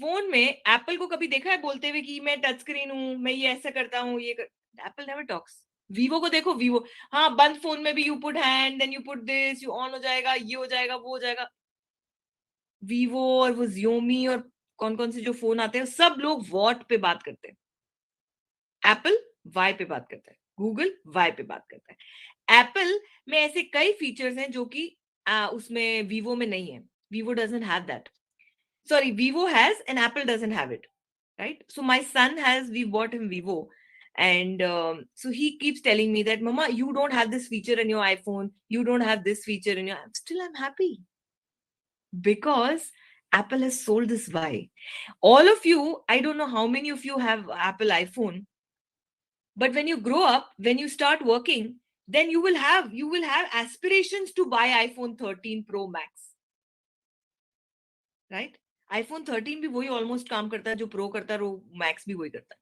Phone में Apple को कभी देखा है बोलते हुए कि मैं टच स्क्रीन हूं, मैं ये ऐसा करता हूं, ये एप्पल नेवर टॉक्स. वीवो को देखो, वीवो हाँ बंद फोन में भी you put hand, then you put this, you on हो जाएगा, ये हो जाएगा, वो हो जाएगा. वीवो और वो जियोमी और कौन कौन से जो फोन आते हैं, सब लोग वॉट पे बात करते हैं. एप्पल वाई पे बात करता है, गूगल वाई पे बात करता है. एप्पल में ऐसे कई फीचर्स हैं जो कि उसमें वीवो में नहीं है. Vivo doesn't have that. Sorry, Vivo has and Apple doesn't have it, right? So my son has, we bought him Vivo, and so he keeps telling me that, Mama, you don't have this feature in your iPhone, you don't have this feature in your, still I'm happy because Apple has sold this why. All of you, I don't know how many of you have Apple iPhone, but when you grow up, when you start working, then you will have aspirations to buy iPhone 13 Pro Max, right? iPhone 13 भी वही almost काम करता है जो pro करता है, वो max भी वही करता है.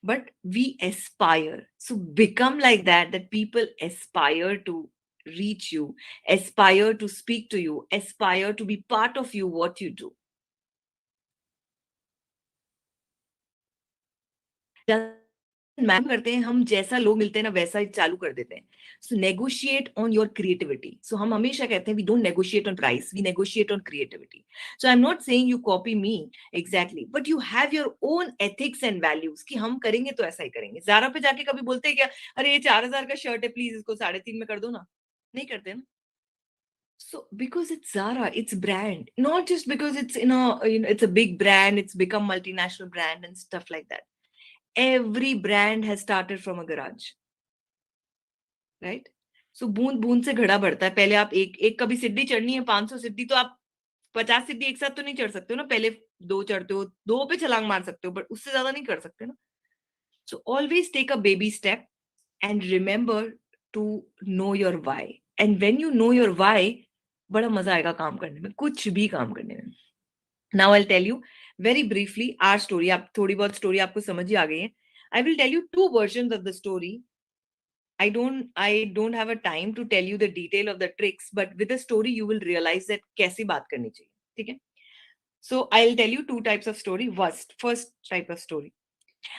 But we aspire, so become like that people aspire to reach you, aspire to speak to you, aspire to be part of you, what you do. Ma'am करते हैं हम, जैसा लोग मिलते हैं ना वैसा ही चालू कर देते हैं. So negotiate on your creativity. So हम हमेशा कहते हैं we don't negotiate on price, we negotiate on creativity. So I am not saying you copy me exactly, but you have your own ethics and values कि हम करेंगे तो ऐसा ही करेंगे. ज़ारा पे जाके कभी बोलते हैं क्या, अरे ये 4000 का शर्ट है, प्लीज इसको 3.5 में कर दो ना? नहीं करते ना. So because it's Zara, it's brand, not just because it's it's a big brand, it's become multinational brand and stuff like that. Every brand has started from a garage, right? So बूंद बूंद से घड़ा बढ़ता है. पहले आप एक कभी सीढ़ी चढ़नी है 500 सीढ़ी, तो आप 50 सीढ़ी एक साथ तो नहीं चढ़ सकते हो ना. पहले 2 चढ़ते हो, 2 पे छलांग मार सकते हो, बट उससे ज्यादा नहीं कर सकते ना. So always take a baby step and remember to know your why. And when you know your why, बड़ा मजा आएगा काम करने में, कुछ भी काम करने में. Now I'll tell you very briefly our story. आप थोड़ी बहुत स्टोरी आपको समझ ही आ गई है. I will tell you 2 versions of the story. I don't have a time to tell you the detail of the tricks, but with the story you will realize that कैसे बात करनी चाहिए, ठीक है? So I'll tell you 2 types of story. First type of story.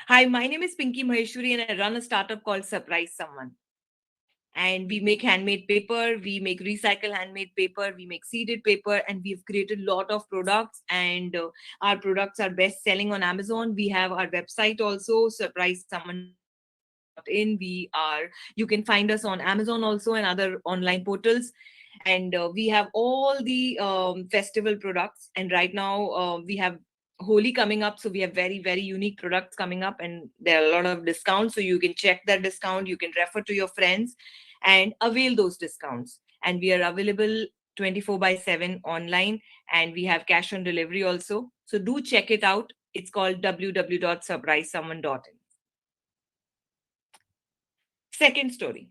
Hi, my name is Pinky Maheshwari and I run a startup called Surprise Someone. And we make handmade paper, we make recycle handmade paper, we make seeded paper, and we've created a lot of products, and our products are best selling on Amazon. We have our website also, surprisesomeone.in. You can find us on Amazon also and other online portals. And we have all the festival products, and right now we have Holi coming up, so we have very, very unique products coming up, and there are a lot of discounts, so you can check that discount, you can refer to your friends and avail those discounts. And we are available 24/7 online, and we have cash on delivery also, so do check it out. It's called www.surprisesomeone.in. Second story.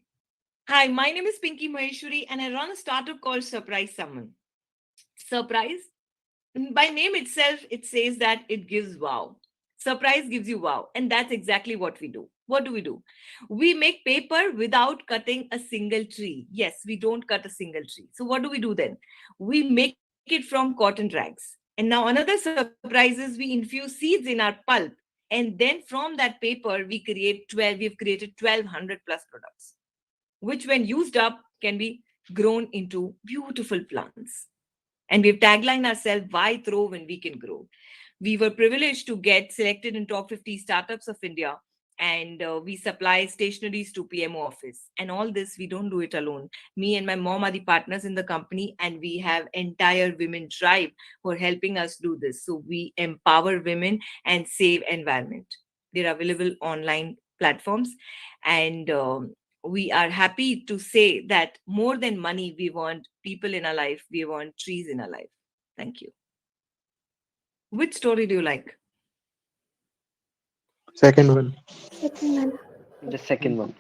Hi, my name is Pinky Maheshwari and I run a startup called Surprise Someone. Surprise, by name itself, it says that it gives wow. Surprise gives you wow. And that's exactly what we do. What do? We make paper without cutting a single tree. Yes, we don't cut a single tree. So what do we do then? We make it from cotton rags. And now another surprise is we infuse seeds in our pulp. And then from that paper, we've created 1,200 plus products, which when used up can be grown into beautiful plants. And we've taglined ourselves, why throw when we can grow? We were privileged to get selected in top 50 startups of India, and we supply stationaries to PMO office. And all this, we don't do it alone. Me and my mom are the partners in the company, and we have entire women tribe who are helping us do this. So we empower women and save environment. They're available online platforms, and we are happy to say that more than money, we want people in our life, we want trees in our life. Thank you. Which story do you like? Second one. Second one. The second one.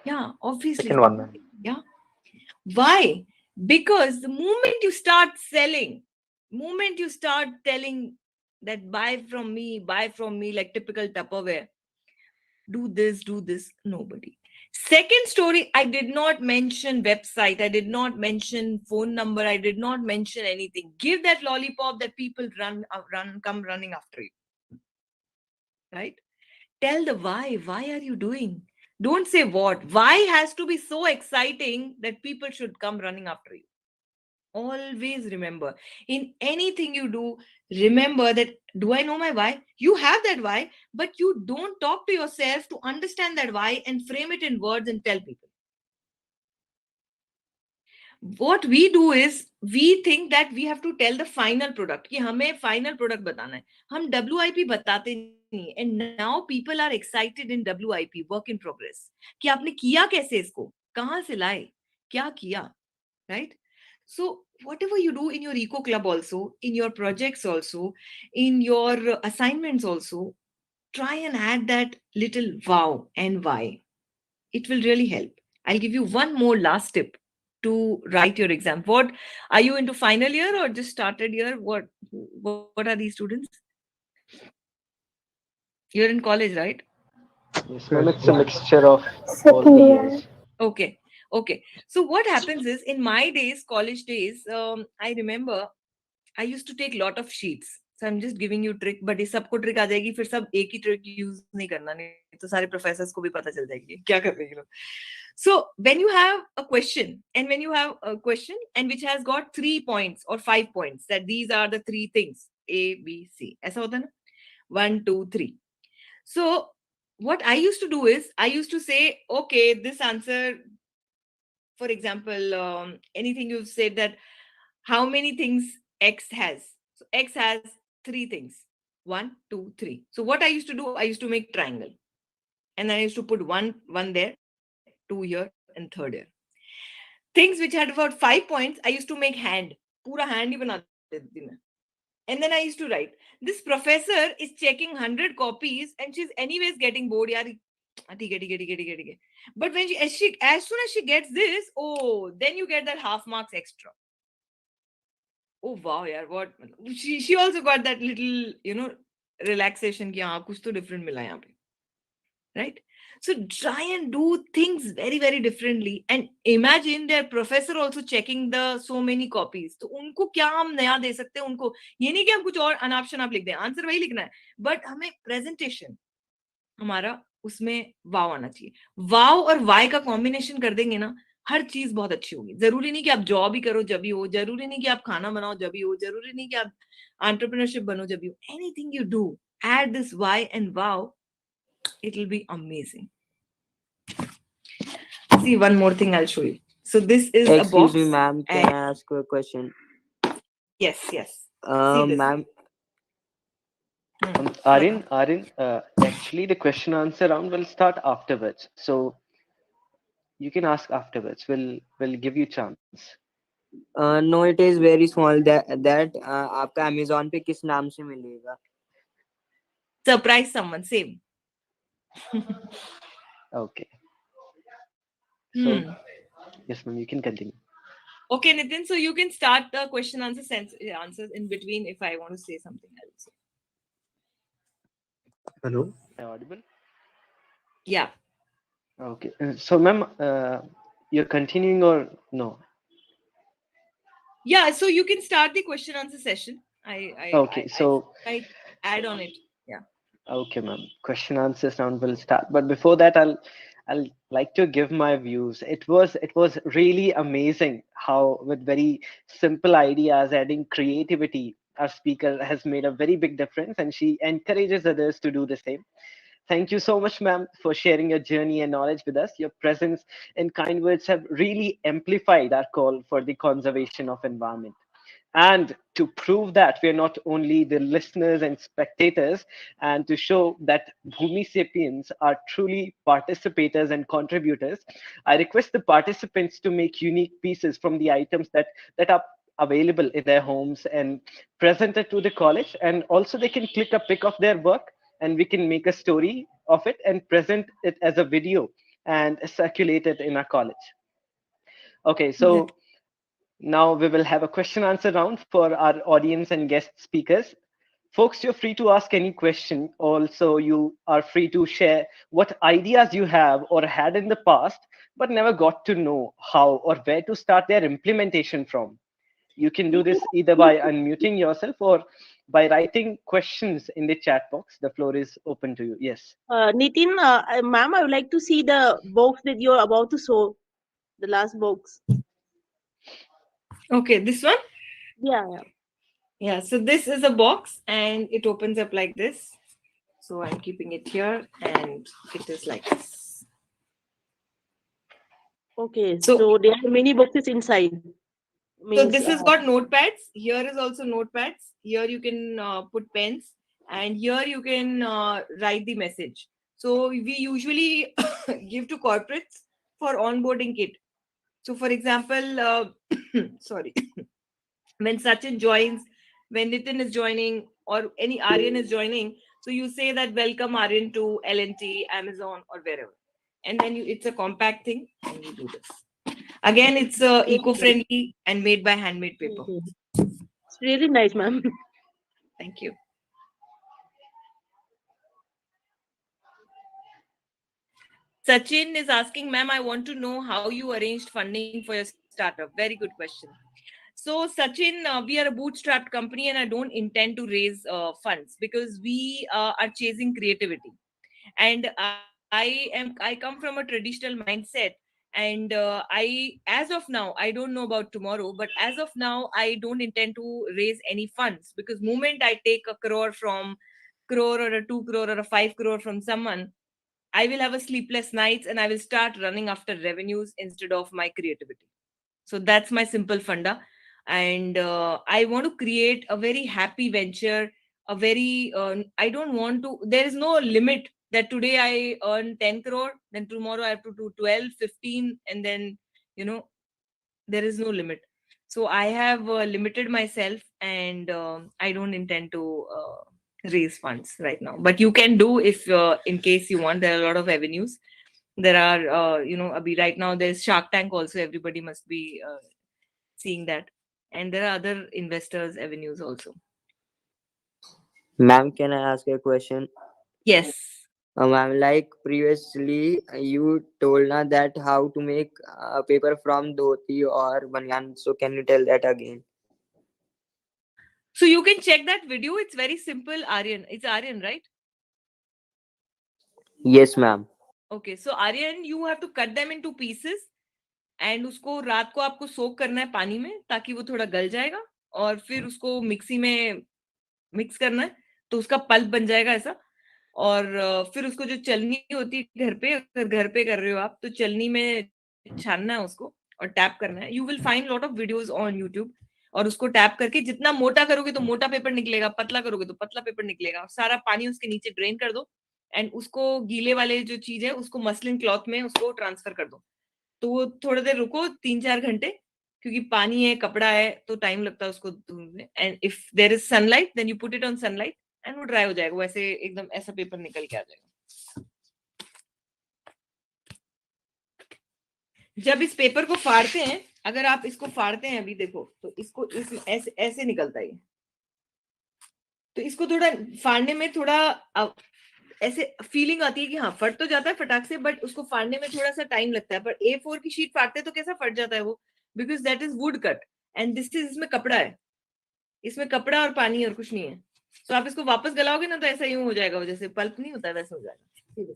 Yeah, obviously. Second one, ma'am. Yeah. Why? Because the moment you start selling, moment you start telling that buy from me, like typical Tupperware, do this, nobody. Second story, I did not mention website, I did not mention phone number, I did not mention anything. Give that lollipop that people come running after you. Right? Tell the why. Why are you doing? Don't say what. Why has to be so exciting that people should come running after you. Always remember, in anything you do, remember that, do I know my why? You have that why, but you don't talk to yourself to understand that why and frame it in words and tell people. What we do is we think that we have to tell the final product, कि हमें final product बताना है. हम WIP बताते नहीं. And now people are excited in WIP, work in progress. कि आपने किया कैसे इसको? कहाँ से लाए? क्या किया? Right? So whatever you do in your eco club also, in your projects also, in your assignments also, try and add that little wow and why. It will really help. I'll give you one more last tip to write your exam. What are you into, final year or just started year? What are these students? You're in college, right? Yes, ma'am, it's a mixture of all Second the year. years. Okay. So what happens is, in my days, college days, I remember I used to take lot of sheets. So I'm just giving you trick, but इस सबको trick आ जाएगी, फिर सब एक ही trick use नहीं करना, नहीं तो सारे professors को भी पता चल जाएगी क्या कर रहे हैं लोग. So when you have a question, and which has got 3 points or 5 points, that these are the 3 things A, B, C, ऐसा होता है ना, 1, 2, 3. So what I used to do is, I used to say, okay, this answer, for example, anything you've said, that how many things X has. So X has 3 things, 1, 2, 3. So what I used to do, I used to make triangle, and I used to put one there, 2 here, and 3rd here. Things which had about 5 points, I used to make hand. Pura hand hi bana deti main. And then I used to write, this professor is checking 100 copies and she's anyways getting bored. Yaar, theek hai. But when as soon as she gets this, oh, then you get that half marks extra. Oh wow, yaar, what? She also got that little, relaxation ki haan, kuch to different mila yahan pe. Right? So try and do things very, very differently. And imagine their professor also checking the so many copies. तो उनको क्या हम नया दे सकते हैं उनको? ये नहीं कि हम कुछ और अनाप शनाप लिख दें, आंसर वही लिखना है, बट हमें प्रेजेंटेशन हमारा उसमें वाव आना चाहिए. वाव और वाई का कॉम्बिनेशन कर देंगे ना, हर चीज बहुत अच्छी होगी. जरूरी नहीं कि आप जॉब ही करो जब ही हो, जरूरी नहीं कि आप खाना बनाओ जब ही हो, जरूरी नहीं कि आप एंटरप्रेन्योरशिप बनो जब ही हो. Anything you do, add this why and wow, it will be amazing. See, one more thing I'll show you. So this is a box. Excuse me, ma'am. Can I ask you a question? Yes. See this. Ma'am. Aryan, actually the question answer round will start afterwards. So you can ask afterwards. We'll give you chance. No, it is very small. That आपका Amazon पे किस नाम से मिलेगा? Surprise someone, same. Okay. So Yes, ma'am. You can continue. Okay, Nitin. So you can start the question answers in between if I want to say something else. Hello. Am I audible? Yeah. Okay. So, ma'am, you're continuing or no? Yeah. So you can start the question answer session. Okay. So I add on it. Yeah. Okay, ma'am. Question answers round will start. But before that, I'll like to give my views. It was really amazing how with very simple ideas, adding creativity, our speaker has made a very big difference, and she encourages others to do the same. Thank you so much, ma'am, for sharing your journey and knowledge with us. Your presence and kind words have really amplified our call for the conservation of environment. And to prove that we're not only the listeners and spectators, and to show that Bhumi Sapiens are truly participators and contributors, I request the participants to make unique pieces from the items that are available in their homes and present it to the college. And also they can click a pic of their work, and we can make a story of it and present it as a video and circulate it in our college. Okay, so now we will have a question answer round for our audience and guest speakers. Folks, you're free to ask any question. Also, you are free to share what ideas you have or had in the past, but never got to know how or where to start their implementation from. You can do this either by unmuting yourself or by writing questions in the chat box. The floor is open to you. Yes. Nitin, ma'am, I would like to see the box that you're about to show, the last box. Okay, this one? Yeah. Yeah, so this is a box and it opens up like this. So I'm keeping it here and it is like this. Okay, so there are many boxes inside. So this has got notepads. Here is also notepads. Here you can put pens, and here you can write the message. So we usually give to corporates for onboarding kit. So for example, sorry, when Sachin joins, when Nitin is joining, or any Aryan is joining, so you say that welcome Aryan to L&T, Amazon, or wherever. And then it's a compact thing, and you do this. Again, it's eco-friendly and made by handmade paper. It's really nice, ma'am. Thank you. Sachin is asking, ma'am, I want to know how you arranged funding for your startup. Very good question. So, Sachin, we are a bootstrapped company and I don't intend to raise funds because we are chasing creativity. And I come from a traditional mindset. And as of now, I don't know about tomorrow, but as of now, I don't intend to raise any funds because moment I take a crore or a 2 crore or a 5 crore from someone, I will have a sleepless nights and I will start running after revenues instead of my creativity. So that's my simple funda. And I want to create a very happy venture, I don't want to, there is no limit that today I earn 10 crore, then tomorrow I have to do 12, 15, and then, there is no limit. So I have limited myself and I don't intend to raise funds right now. But you can do if in case you want, there are a lot of avenues. There are, right now there's Shark Tank also, everybody must be seeing that. And there are other investors avenues also. Ma'am, can I ask a question? Yes. Ma'am, like previously you told us that how to make paper from dhoti or banyan. So can you tell that again? So you can check that video. It's very simple, Aryan. It's Aryan, right? Yes, ma'am. Okay, so Aryan, you have to cut them into pieces and उसको रात को आपको सोक करना है पानी में ताकि वो थोड़ा गल जाएगा और फिर उसको मिक्सी में मिक्स करना है तो उसका पल्प बन जाएगा ऐसा और फिर उसको जो चलनी होती है घर पे, अगर घर पे कर रहे हो आप तो चलनी में छानना है उसको और टैप करना है. You will find lot of videos on YouTube और उसको टैप करके जितना मोटा करोगे तो मोटा पेपर निकलेगा, पतला करोगे तो पतला पेपर निकलेगा और सारा पानी उसके नीचे ड्रेन कर दो एंड उसको गीले वाले जो चीज है उसको मसलिन क्लॉथ में उसको ट्रांसफर कर दो. तो वो थोड़ी देर रुको 3-4 घंटे क्योंकि पानी है, कपड़ा है तो टाइम लगता है उसको धुलने. And if there is sunlight then you put it on sunlight and वो ड्राई हो जाएगा, वैसे एकदम ऐसा पेपर निकल के आ जाएगा. जब इस पेपर को फाड़ते हैं, अगर आप इसको फाड़ते हैं अभी देखो तो इसको ऐसे ऐसे निकलता है, तो इसको थोड़ा फाड़ने में थोड़ा ऐसे फीलिंग आती है कि हाँ फट तो जाता है फटाक से, बट उसको फाड़ने में थोड़ा सा टाइम लगता है। पर A4 की शीट फाड़ते तो कैसा फट जाता है वो, because that is would cut and this is, इसमें कपड़ा है, इसमें कपड़ा और पानी और कुछ नहीं है। तो आप इसको वापस गलाओगे ना तो ऐसा यूं हो जाएगा, जैसे पल्प नहीं होता वैसे हो जाएगा।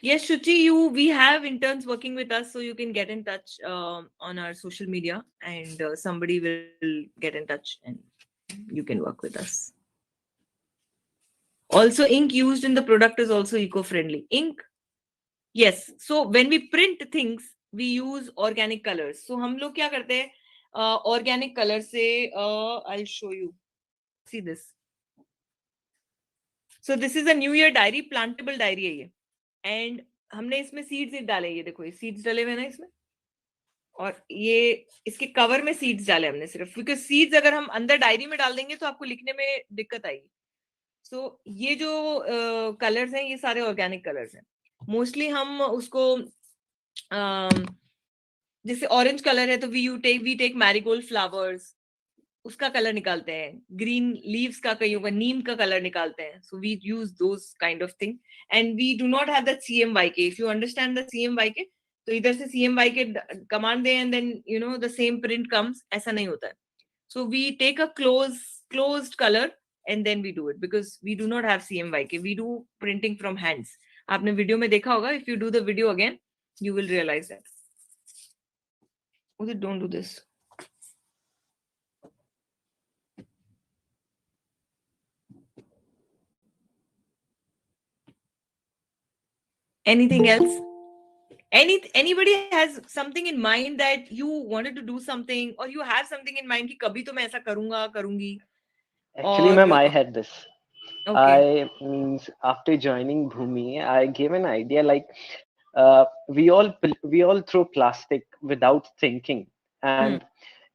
Yes, Shuchi, we have interns working with us, so you can get in touch on our social media, and somebody will get in touch and you can work with us. Also, ink used in the product is also eco-friendly. Ink, yes. So when we print things, we use organic colors. So हम लोग क्या करते हैं? Organic color से, I'll show you. See this. So this is a New Year diary, plantable diary है ये, and हमने इसमें सीड्स डाले, ये देखो ये सीड्स डाले हुए ना इसमें, और ये इसके कवर में सीड्स डाले हमने सिर्फ, बिकॉज सीड्स अगर हम अंदर डायरी में डाल देंगे तो आपको लिखने में दिक्कत आएगी। सो ये जो कलर्स हैं ये सारे ऑर्गेनिक कलर्स हैं। मोस्टली हम उसको जैसे ऑरेंज कलर है तो वी टेक मैरीगोल्ड फ्लावर्स, उसका कलर निकालते हैं, ग्रीन लीव्स का, कईयों का नीम का कलर निकालते हैं। So we use those kind of thing and we do not have that CMYK। If you understand the CMYK, तो इधर से CMYK कमांड दे and then you know the same print comes, ऐसा नहीं होता है। So we take a closed colour and then we do it, because we do not have CMYK, we do printing from hands. आपने video में देखा होगा, if you do the video again you will realise that. Don't do this. Anything else? Anybody has something in mind that you wanted to do something, or you have something in mind कि कभी तो मैं ऐसा करूंगा करूंगी? Actually, ma'am, I had this. Okay. After joining Bhumi, I gave an idea like we all throw plastic without thinking, and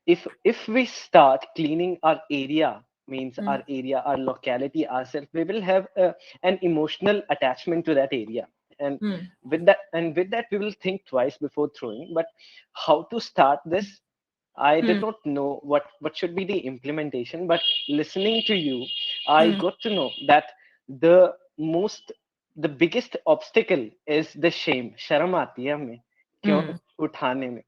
if we start cleaning our area, means our area, our locality, ourselves, we will have an emotional attachment to that area, and with that we will think twice before throwing. But how to start this, I did not know what should be the implementation, but listening to you, I got to know that the biggest obstacle is the shame. शर्म आती है हमें क्यों उठाने में,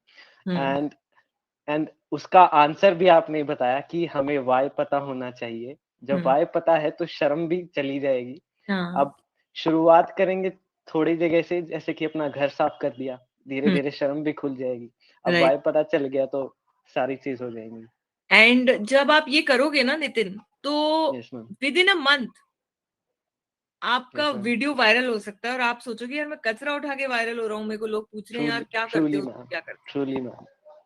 and उसका answer भी आपने बताया कि हमें वाई पता होना चाहिए। जब वाई पता है तो शर्म भी चली जाएगी। अब शुरुआत करेंगे थोड़ी जगह से, जैसे कि अपना घर साफ कर दिया, धीरे धीरे शर्म भी खुल जाएगी। अब वाई पता चल गया तो सारी चीज हो जाएंगी। एंड जब आप ये करोगे ना नितिन, तो विद इन अ मंथ आपका वीडियो वायरल हो सकता है, और आप सोचोगे यार मैं कचरा उठा के वायरल हो रहा हूँ, मेरे को लोग पूछ रहे हैं यार क्या करते हो, क्या करते हो,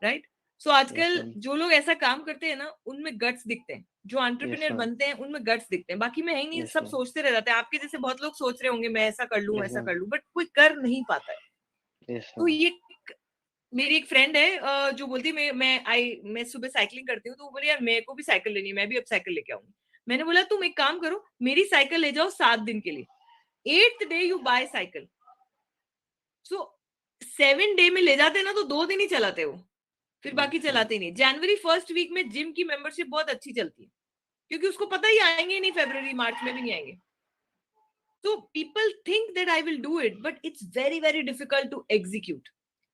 राइट? सो आजकल जो लोग ऐसा काम करते हैं ना, उनमें गट्स दिखते हैं, जो एंटरप्रेन्योर बनते हैं उनमें गट्स दिखते हैं, बाकी में है ही नहीं। सब सोचते रह जाते हैं, आपके जैसे बहुत लोग सोच रहे होंगे मैं ऐसा कर लूं ऐसा कर लूं, बट कोई कर नहीं पाता है। तो ये मेरी एक फ्रेंड है जो बोलती है मैं सुबह साइकिलिंग करती हूँ, तो वो बोली यार मेरे को भी साइकिल लेनी है, मैं भी अब साइकिल लेके आऊंगी। मैंने बोला तुम एक काम करो, मेरी साइकिल ले जाओ 7 दिन के लिए, 8th day you buy cycle. So 7 day में ले जाते ना तो 2 दिन ही चलाते हो, फिर बाकी चलाते नहीं। जनवरी 1st वीक में जिम की मेंबरशिप बहुत अच्छी चलती है, क्योंकि उसको पता ही आएंगे नहीं, फरवरी मार्च में भी नहीं आएंगे। तो people think that I will do it, but it's very very difficult to execute,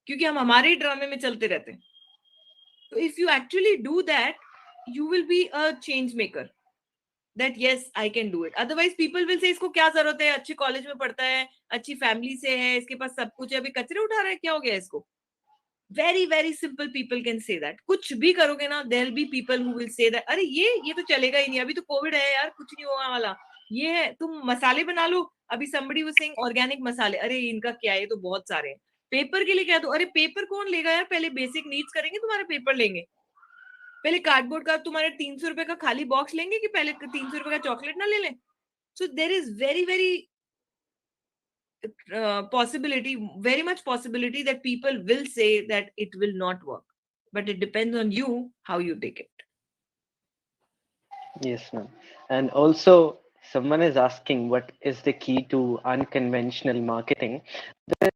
क्योंकि हम हमारे ड्रामे में चलते रहते हैं। तो if you actually do that, you will be a change maker, that yes I can do it. Otherwise people will say इसको क्या जरूरत है, अच्छे कॉलेज में पढ़ता है, अच्छी फैमिली से है, इसके पास सब कुछ है, अभी कचरे उठा रहा है, क्या हो गया इसको? Very very simple people can say that. कुछ भी करोगे ना, there will be people who will say that अरे ये तो चलेगा ही नहीं, अभी तो कोविड है यार, कुछ नहीं होने वाला, ये है, तुम मसाले बना लो। अभी somebody was saying ऑर्गेनिक मसाले, अरे इनका क्या है, ये तो बहुत सारे हैं। पेपर के लिए क्या दो, अरे पेपर कौन लेगा यार, पहले बेसिक नीड्स करेंगे, तुम्हारे पेपर लेंगे। पहले कार्डबोर्ड का तुम्हारे 300 रुपए का खाली बॉक्स लेंगे कि पहले 300 रुपए का चॉकलेट ना ले लें? So there is very very possibility, very much possibility that people will say that it will not work, but it depends on you how you take it. Yes, ma'am. And also someone is asking what is the key to unconventional marketing. The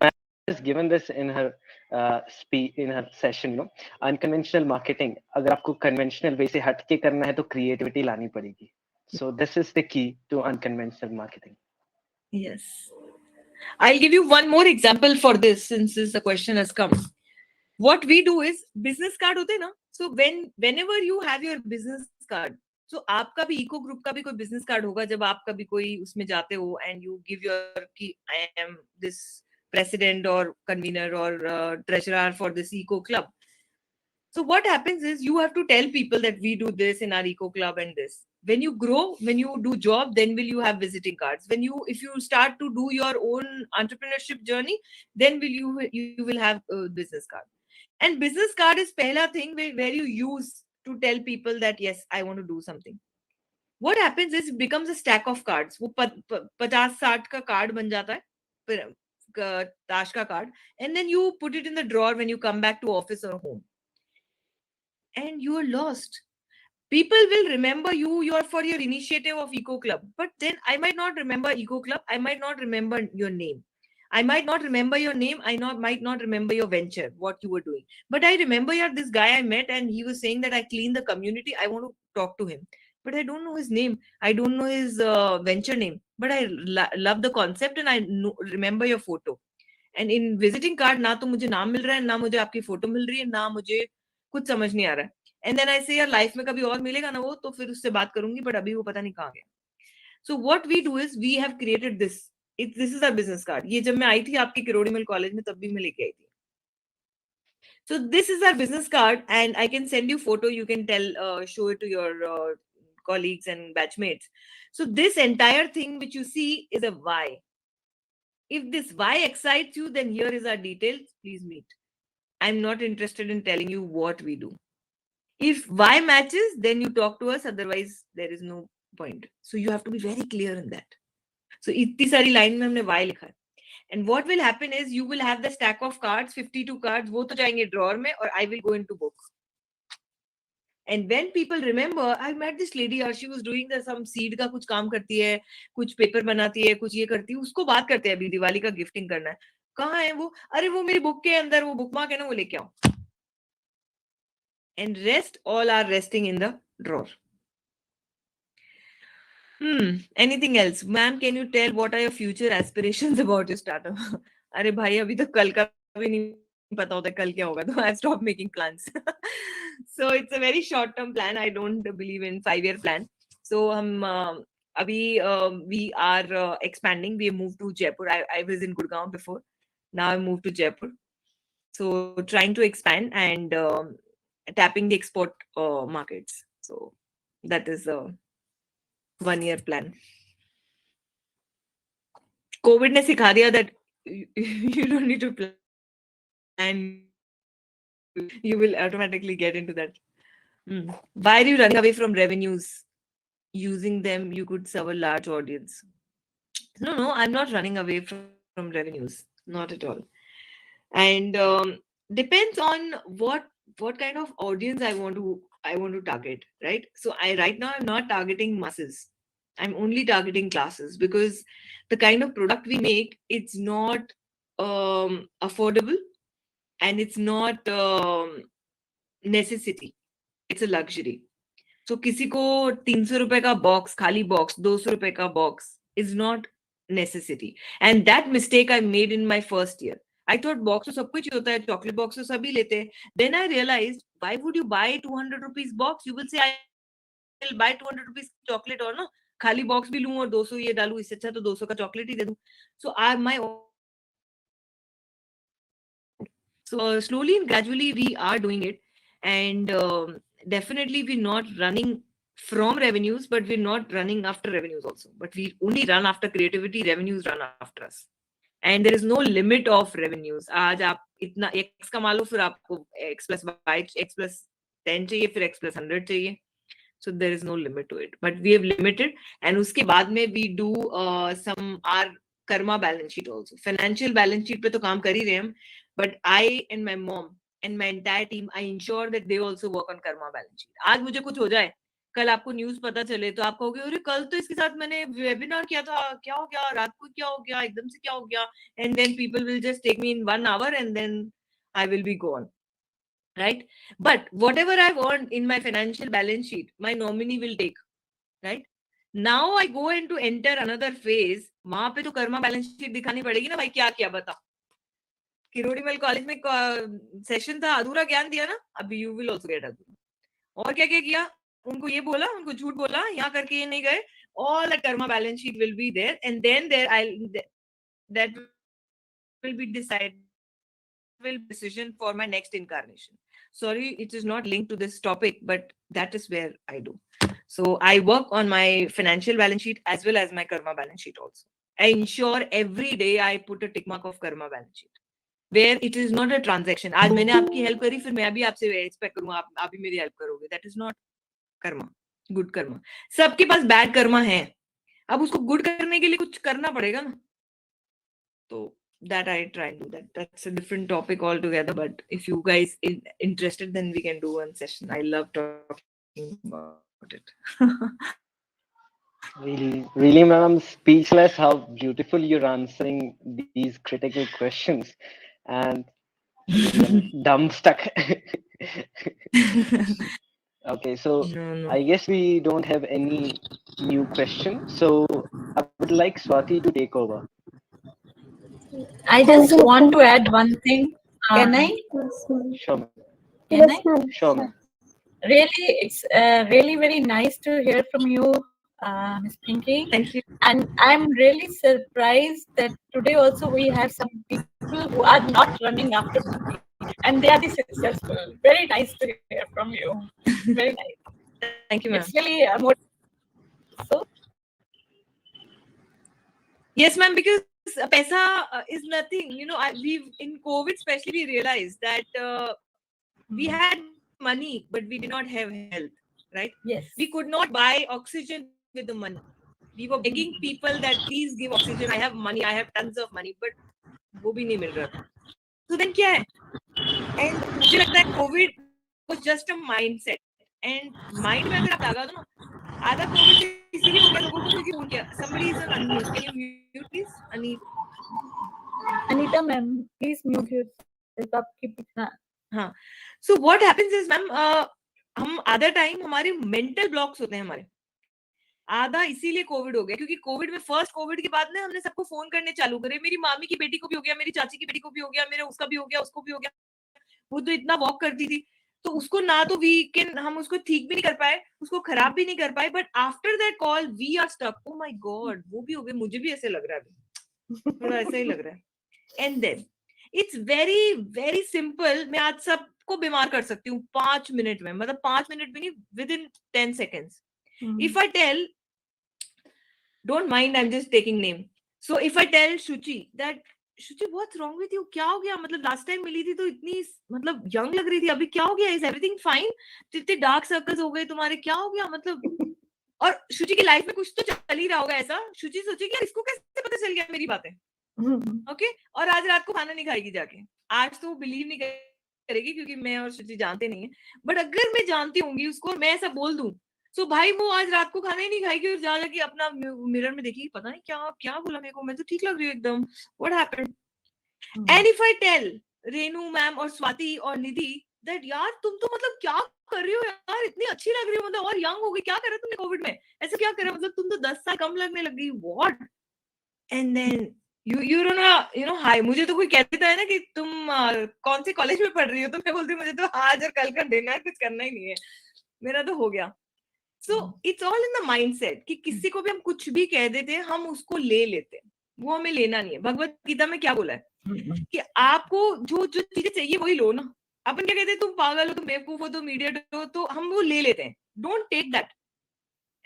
ma'am has given this in her in her session, no? Unconventional marketing. अगर आपको conventional way से हटके करना है तो creativity लानी पड़ेगी. So this is the key to unconventional marketing. Yes. I'll give you one more example for this since the question has come. What we do is business card होते हैं ना. So whenever you have your business card, so आपका भी eco group का भी कोई business card होगा जब आप कभी कोई उसमें जाते हो and you give your कि I am this president or convener or treasurer for this eco club. So what happens is you have to tell people that we do this in our eco club and this. When you grow, when you do job, then will you have visiting cards. If you start to do your own entrepreneurship journey, then you will have a business card. And business card is pehla thing where you use to tell people that yes, I want to do something. What happens is it becomes a stack of cards. वो 50-60 का card बन जाता है, फिर ताश का card, and then you put it in the drawer when you come back to office or home. And you are lost. People will remember you are for your initiative of Eco Club, but then I might not remember Eco Club. I might not remember your name. I might not remember your name. Might not remember your venture, what you were doing. But I remember this guy I met and he was saying that I clean the community. I want to talk to him. But I don't know his name. I don't know his venture name. But I love the concept and I remember your photo. And in visiting card, ना तो मुझे नाम मिल रहा है, ना मुझे आपकी photo मिल रही है, ना मुझे कुछ समझ नहीं आ रहा है. And then I say यार लाइफ में कभी और मिलेगा ना वो तो फिर उससे बात करूंगी, but अभी वो पता नहीं कहाँ गया. So what we do is we have created this. This is our business card. ये जब मैं आई थी आपके किरोड़ी मिल कॉलेज में तब भी मैं लेके आई थी. So this is our business card and I can send you photo. You can show it to your colleagues and batchmates. So this entire thing which you see is a why. If this why excites you, then here is our details. Please meet. I'm not interested in telling you what we do. If why matches, then you talk to us. Otherwise, there is no point. So you have to be very clear in that. So इतनी सारी line में हमने why लिखा है. And what will happen is you will have the stack of cards, 52 cards. वो तो जाएंगे drawer में और I will go into book. And when people remember, I met this lady और she was doing some seed का कुछ काम करती है, कुछ paper बनाती है, कुछ ये करती है. उसको बात करते हैं अभी दिवाली का गिफ्टिंग करना है. कहाँ है वो? अरे वो मेरी बुक के अंदर वो बुकमार्क है ना वो लेके आओ. And rest all are resting in the drawer. Anything else? Ma'am, can you tell what are your future aspirations about your startup? अरे भाई अभी तो कल का भी नहीं पता होता कल क्या होगा तो I stopped making plans. So it's a very short term plan. I don't believe in 5-year plan. So हम अभी we are expanding. We moved to Jaipur. I was in Gurgaon before. Now I moved to Jaipur. So trying to expand and tapping the export markets. So that is a 1-year plan. COVID ने सिखा दिया that you don't need to plan. You will automatically get into that. Why are you running away from revenues? Using them, you could serve a large audience. No, I'm not running away from revenues. Not at all. And depends on what kind of audience I want to target, right? So right now I'm not targeting masses. I'm only targeting classes because the kind of product we make, it's not affordable and it's not necessity. It's a luxury. So किसी को 300 रुपए का box, खाली box, 200 रुपए का box is not necessity. And that mistake I made in my first year. I thought box तो सब कुछ होता है, chocolate box तो सभी लेते हैं. Then I realized, why would you buy 200 rupees box? You will say, I will buy 200 rupees chocolate और ना खाली box भी लूं और 200 ये डालूं, इससे अच्छा तो 200 का chocolate ही दे दूं. So slowly and gradually we are doing it, and definitely we're not running from revenues, but we're not running after revenues also. But we only run after creativity. Revenues run after us. And there is no limit of revenues. आज आप इतना x कमा लो फिर आपको x plus y, x plus 10 चाहिए, फिर x plus 100 चाहिए. So there is no limit to it. But we have limited. And उसके बाद में we do some our karma balance sheet also. Financial balance sheet पे तो काम कर ही रहे हम. But I and my mom and my entire team, I ensure that they also work on karma balance sheet. आज मुझे कुछ हो जाए, कल आपको न्यूज पता चले तो आप कहोगे अरे कल तो इसके साथ मैंने वेबिनार किया था, क्या हो गया, रात को क्या हो गया, एकदम से क्या हो गया, and then people will just take me in 1 hour and then I will be gone, right? But whatever I've earned in my financial balance sheet, my nominee will take, right? Now I go into enter another phase. वहां पे तो Karma balance sheet दिखानी पड़ेगी ना भाई, क्या क्या बता। किरोड़ीमल कॉलेज में सेशन था, अधूरा ज्ञान दिया ना, अभी यू विल ऑल्सो गेट अधूरा। और क्या क्या किया, उनको ये बोला, उनको झूठ बोला, यहाँ करके ये नहीं गए, all the karma balance sheet will be there, and then that will be decision for my next incarnation. Sorry, it is not linked to this topic, but that is where I do. So I work on my financial balance sheet as well as my karma balance sheet also. I ensure every day I put a tick mark of karma balance sheet, where it is not a transaction. आज मैंने आपकी help करी, फिर मैं भी आपसे expect करूंगा आप भी मेरी हेल्प करोगे. That is not Karma, good Karma. सबके पास बैड कर्मा है, अब उसको गुड करने के लिए कुछ करना पड़ेगा ना. तो that I try to do that. That's a different topic altogether, but if you guys interested, then we can do one session. I love talking about it. Really, ma'am, I'm speechless how beautiful you're answering these critical questions, and dumbstruck. Okay, so No. I guess we don't have any new question, so I would like Swati to take over. I just want to add one thing. Can I? Sure, ma'am. Can I? Sure, ma'am. Really, it's really very nice to hear from you, Ms. Pinky. Thank you. And I'm really surprised that today also we have some people who are not running after money, and they are the successful. Very nice to hear from you. Very nice. Thank you, ma'am. It's really so. Yes, ma'am, because paisa is nothing. You know, we've in COVID especially we realized that we had money, but we did not have health, right? Yes. We could not buy oxygen with the money. We were begging people that please give oxygen. I have money. I have tons of money, but वो भी नहीं मिल रहा था. So then क्या है? And मुझे लगता है COVID was just a mindset. And mind में अगर आप लगा दो ना, आधा COVID से इसीलिए हो गया, लोगों को क्यों किया? Somebody is on unmute. Can you mute please? Anita ma'am, please mute yourself. आपकी पिछला. हाँ. So what happens is ma'am, हम आधा टाइम हमारे मेंटल ब्लॉक्स होते हैं हमारे. आधा इसीलिए कोविड हो गया क्योंकि कोविड में फर्स्ट कोविड के बाद ना हमने सबको फोन करने चालू करे. मेरी मामी की बेटी को भी हो गया, मेरी चाची की बेटी को भी हो गया, मेरे उसका भी हो गया, उसको भी हो गया. वो तो इतना वॉक करती थी, तो उसको ना तो हम उसको ठीक भी नहीं कर पाए, उसको खराब भी नहीं कर पाए. But after that call we are stuck. Oh my God, वो भी हो गया, मुझे भी ऐसे लग रहा है, थोड़ा ऐसा ही लग रहा है. And then it's very very simple. मैं आज सबको बीमार कर सकती हूँ 5 मिनट में, मतलब 5 मिनट भी नहीं, with in 10 seconds. If I tell, don't mind, I'm just taking name. So if I tell Shuchi that Shuchi, what's wrong with you? क्या हो गया? मतलब लास्ट टाइम मिली थी तो इतनी मतलब यंग लग रही थी, अभी क्या हो गया? Is everything fine? इतने डार्क सर्कल्स हो गए तुम्हारे, क्या हो गया? मतलब और शुचि की लाइफ में कुछ तो चल ही रहा होगा ऐसा. शुचि सोचेगी यार इसको कैसे पता चल गया मेरी बातें, ओके? और आज रात को खाना नहीं खाएगी जाके. आज तो वो बिलीव नहीं करेगी क्योंकि मैं और शुचि जानते नहीं है, बट अगर मैं जानती होंगी उसको, मैं ऐसा बोल दूं, सो भाई वो आज रात को खाना ही नहीं खाएगी और जाके अपना मिरर में देखी, पता नहीं क्या क्या बोला मेरे को, मैं तो ठीक लग रही हूँ एकदम, what happened? And if I tell Renu ma'am और स्वाति और निधि दैट यार तुम तो मतलब क्या कर रही हो यार, इतनी अच्छी लग रही हो, मतलब और यंग हो गई, क्या करा तुमने कोविड में, ऐसा क्या करा, मतलब तुम तो 10 साल कम लगने लग गई, what? And then you know हाय, मुझे तो कोई कहता है ना कि तुम कौन से कॉलेज में पढ़ रही हो, तो मैं बोलती हूँ मुझे तो आज और कल का देना है, कुछ करना ही नहीं है, मेरा तो हो गया. So it's all in the mindset कि किसी को भी हम कुछ भी कह देते हैं, हम उसको ले लेते हैं, वो हमें लेना नहीं है. भगवत गीता में क्या बोला है कि आपको जो जो चीजें चाहिए वही लो ना. अपन क्या कहते हैं, तुम पागल हो, तुम बेवकूफ हो, तुम इडियट हो, तो हम वो ले लेते हैं. Don't take that,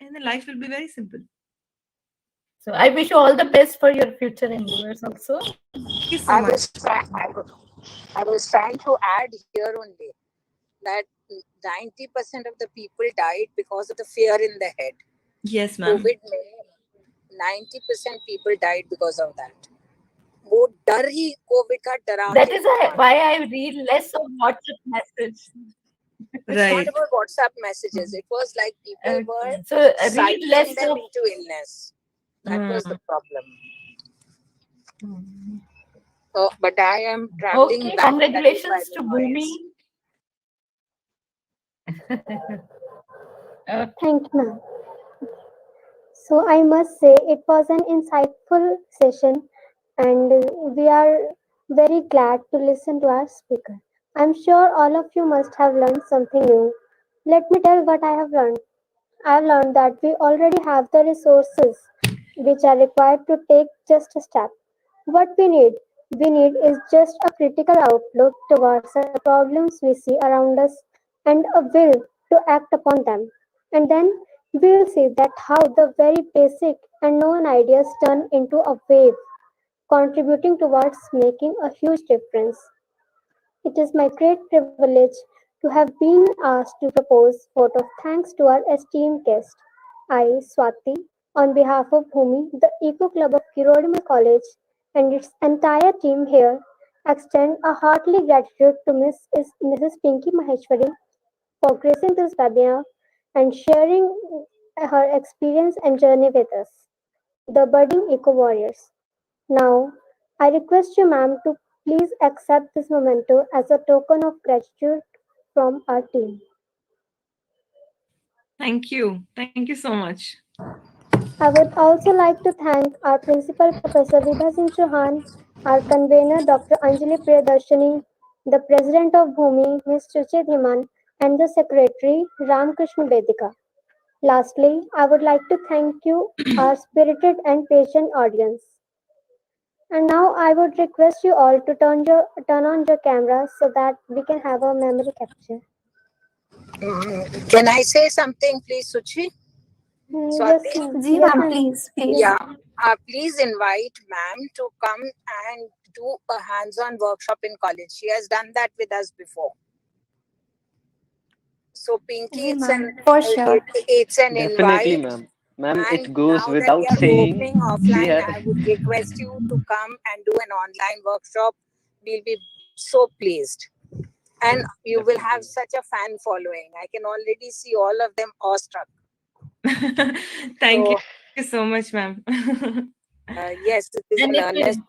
and then life will be very simple. So I wish you all the best for your future endeavors also. Thank you so much. I was trying to add here only that 90% of the people died because of the fear in the head. Yes, ma'am. COVID में 90% people died because of that. वो डर ही Covid का डरा. That is why I read less of WhatsApp message. It's Right. not about WhatsApp messages. It was like people were So read cycling less them of. into illness. That was the problem. Oh, but I am traveling Okay, back. congratulations to Bhumi. Thank you, ma'am. So I must say it was an insightful session, and we are very glad to listen to our speaker. I'm sure all of you must have learned something new. Let me tell what I have learned. I have learned that we already have the resources which are required to take just a step. What we need is just a critical outlook towards the problems we see around us and a will to act upon them. And then we'll see that how the very basic and known ideas turn into a wave, contributing towards making a huge difference. It is my great privilege to have been asked to propose vote of thanks to our esteemed guest. I, Swati, on behalf of Bhumi, the Eco Club of Kirodima College, and its entire team here, extend a hearty gratitude to Mrs. Pinky Maheshwari for gracing this webinar and sharing her experience and journey with us, the budding eco warriors. Now, I request you, ma'am, to please accept this memento as a token of gratitude from our team. Thank you. Thank you so much. I would also like to thank our principal, Professor Vibha Singh Chauhan, our convener, Dr. Anjali Priyadarshini, the president of Bhumi, Ms. Chuchi Dhiman, and the secretary, Ramkrishna Vedika. Lastly, I would like to thank you, our spirited and patient audience. And now I would request you all to turn on your cameras so that we can have a memory capture. Can I say something, please, Suchi? Yes, Swati? ma'am. Yes, ma'am. Yeah. Please invite ma'am to come and do a hands-on workshop in college. She has done that with us before. So Pinky, it's an Definitely, invite. ma'am. Ma'am, And it goes now that we without are saying. opening We offline, have. I would request you to come and do an online workshop. We'll be so pleased. And you will have such a fan following. I can already see all of them awestruck. Thank you so much, ma'am. Yes, it is And an earnest.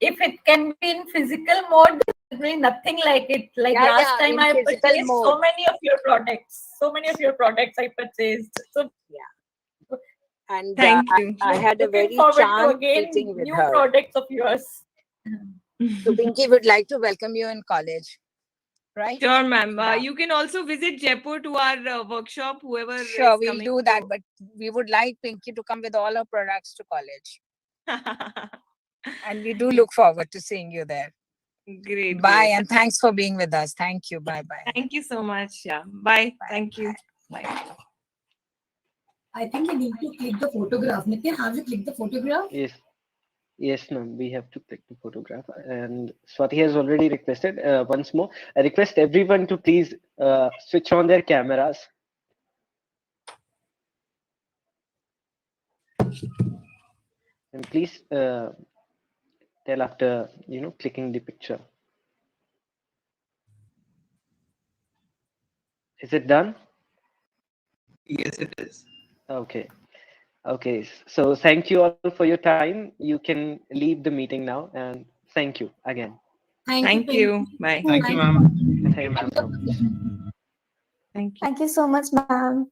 if it can be in physical mode, there's really nothing like it. Like last time in I physical purchased so mode. many of your products. So many of your products I purchased. So yeah. And Thank you. I had a looking very forward to charmed again meeting with new her. products of yours. So Pinky would like to welcome you in college. Right? Sure, ma'am. You can also visit Jaipur to our workshop, whoever Sure, is we'll coming. do that. But we would like Pinky to come with all her products to college. And we do look forward to seeing you there. Great. Bye. Great. And thanks for being with us. Thank you. Bye-bye. Thank you so much. Yeah. Bye. Thank you. Bye. I think you need to click the photograph. Nitin, have you clicked the photograph? Yes. Yes, ma'am. We have to click the photograph. And Swati has already requested once more. I request everyone to please switch on their cameras. And please tell after, clicking the picture. Is it done? Yes, it is. Okay. Okay. So thank you all for your time. You can leave the meeting now. And thank you again. Thank you. Bye. Thank you, ma'am. Thank you so much. Thank you. Thank you so much, ma'am.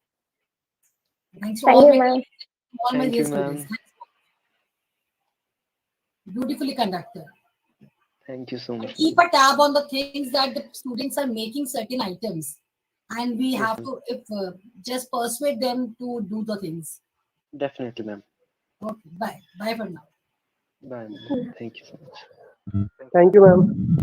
Thanks Thank you, ma'am. all my Thank dear you, ma'am. students. Beautifully conducted. Thank you so much. Keep a tab on the things that the students are making certain items, and we have to just persuade them to do the things. Definitely, ma'am. Okay, bye. Bye for now. Bye. Ma'am. Thank you so much. Thank you, ma'am.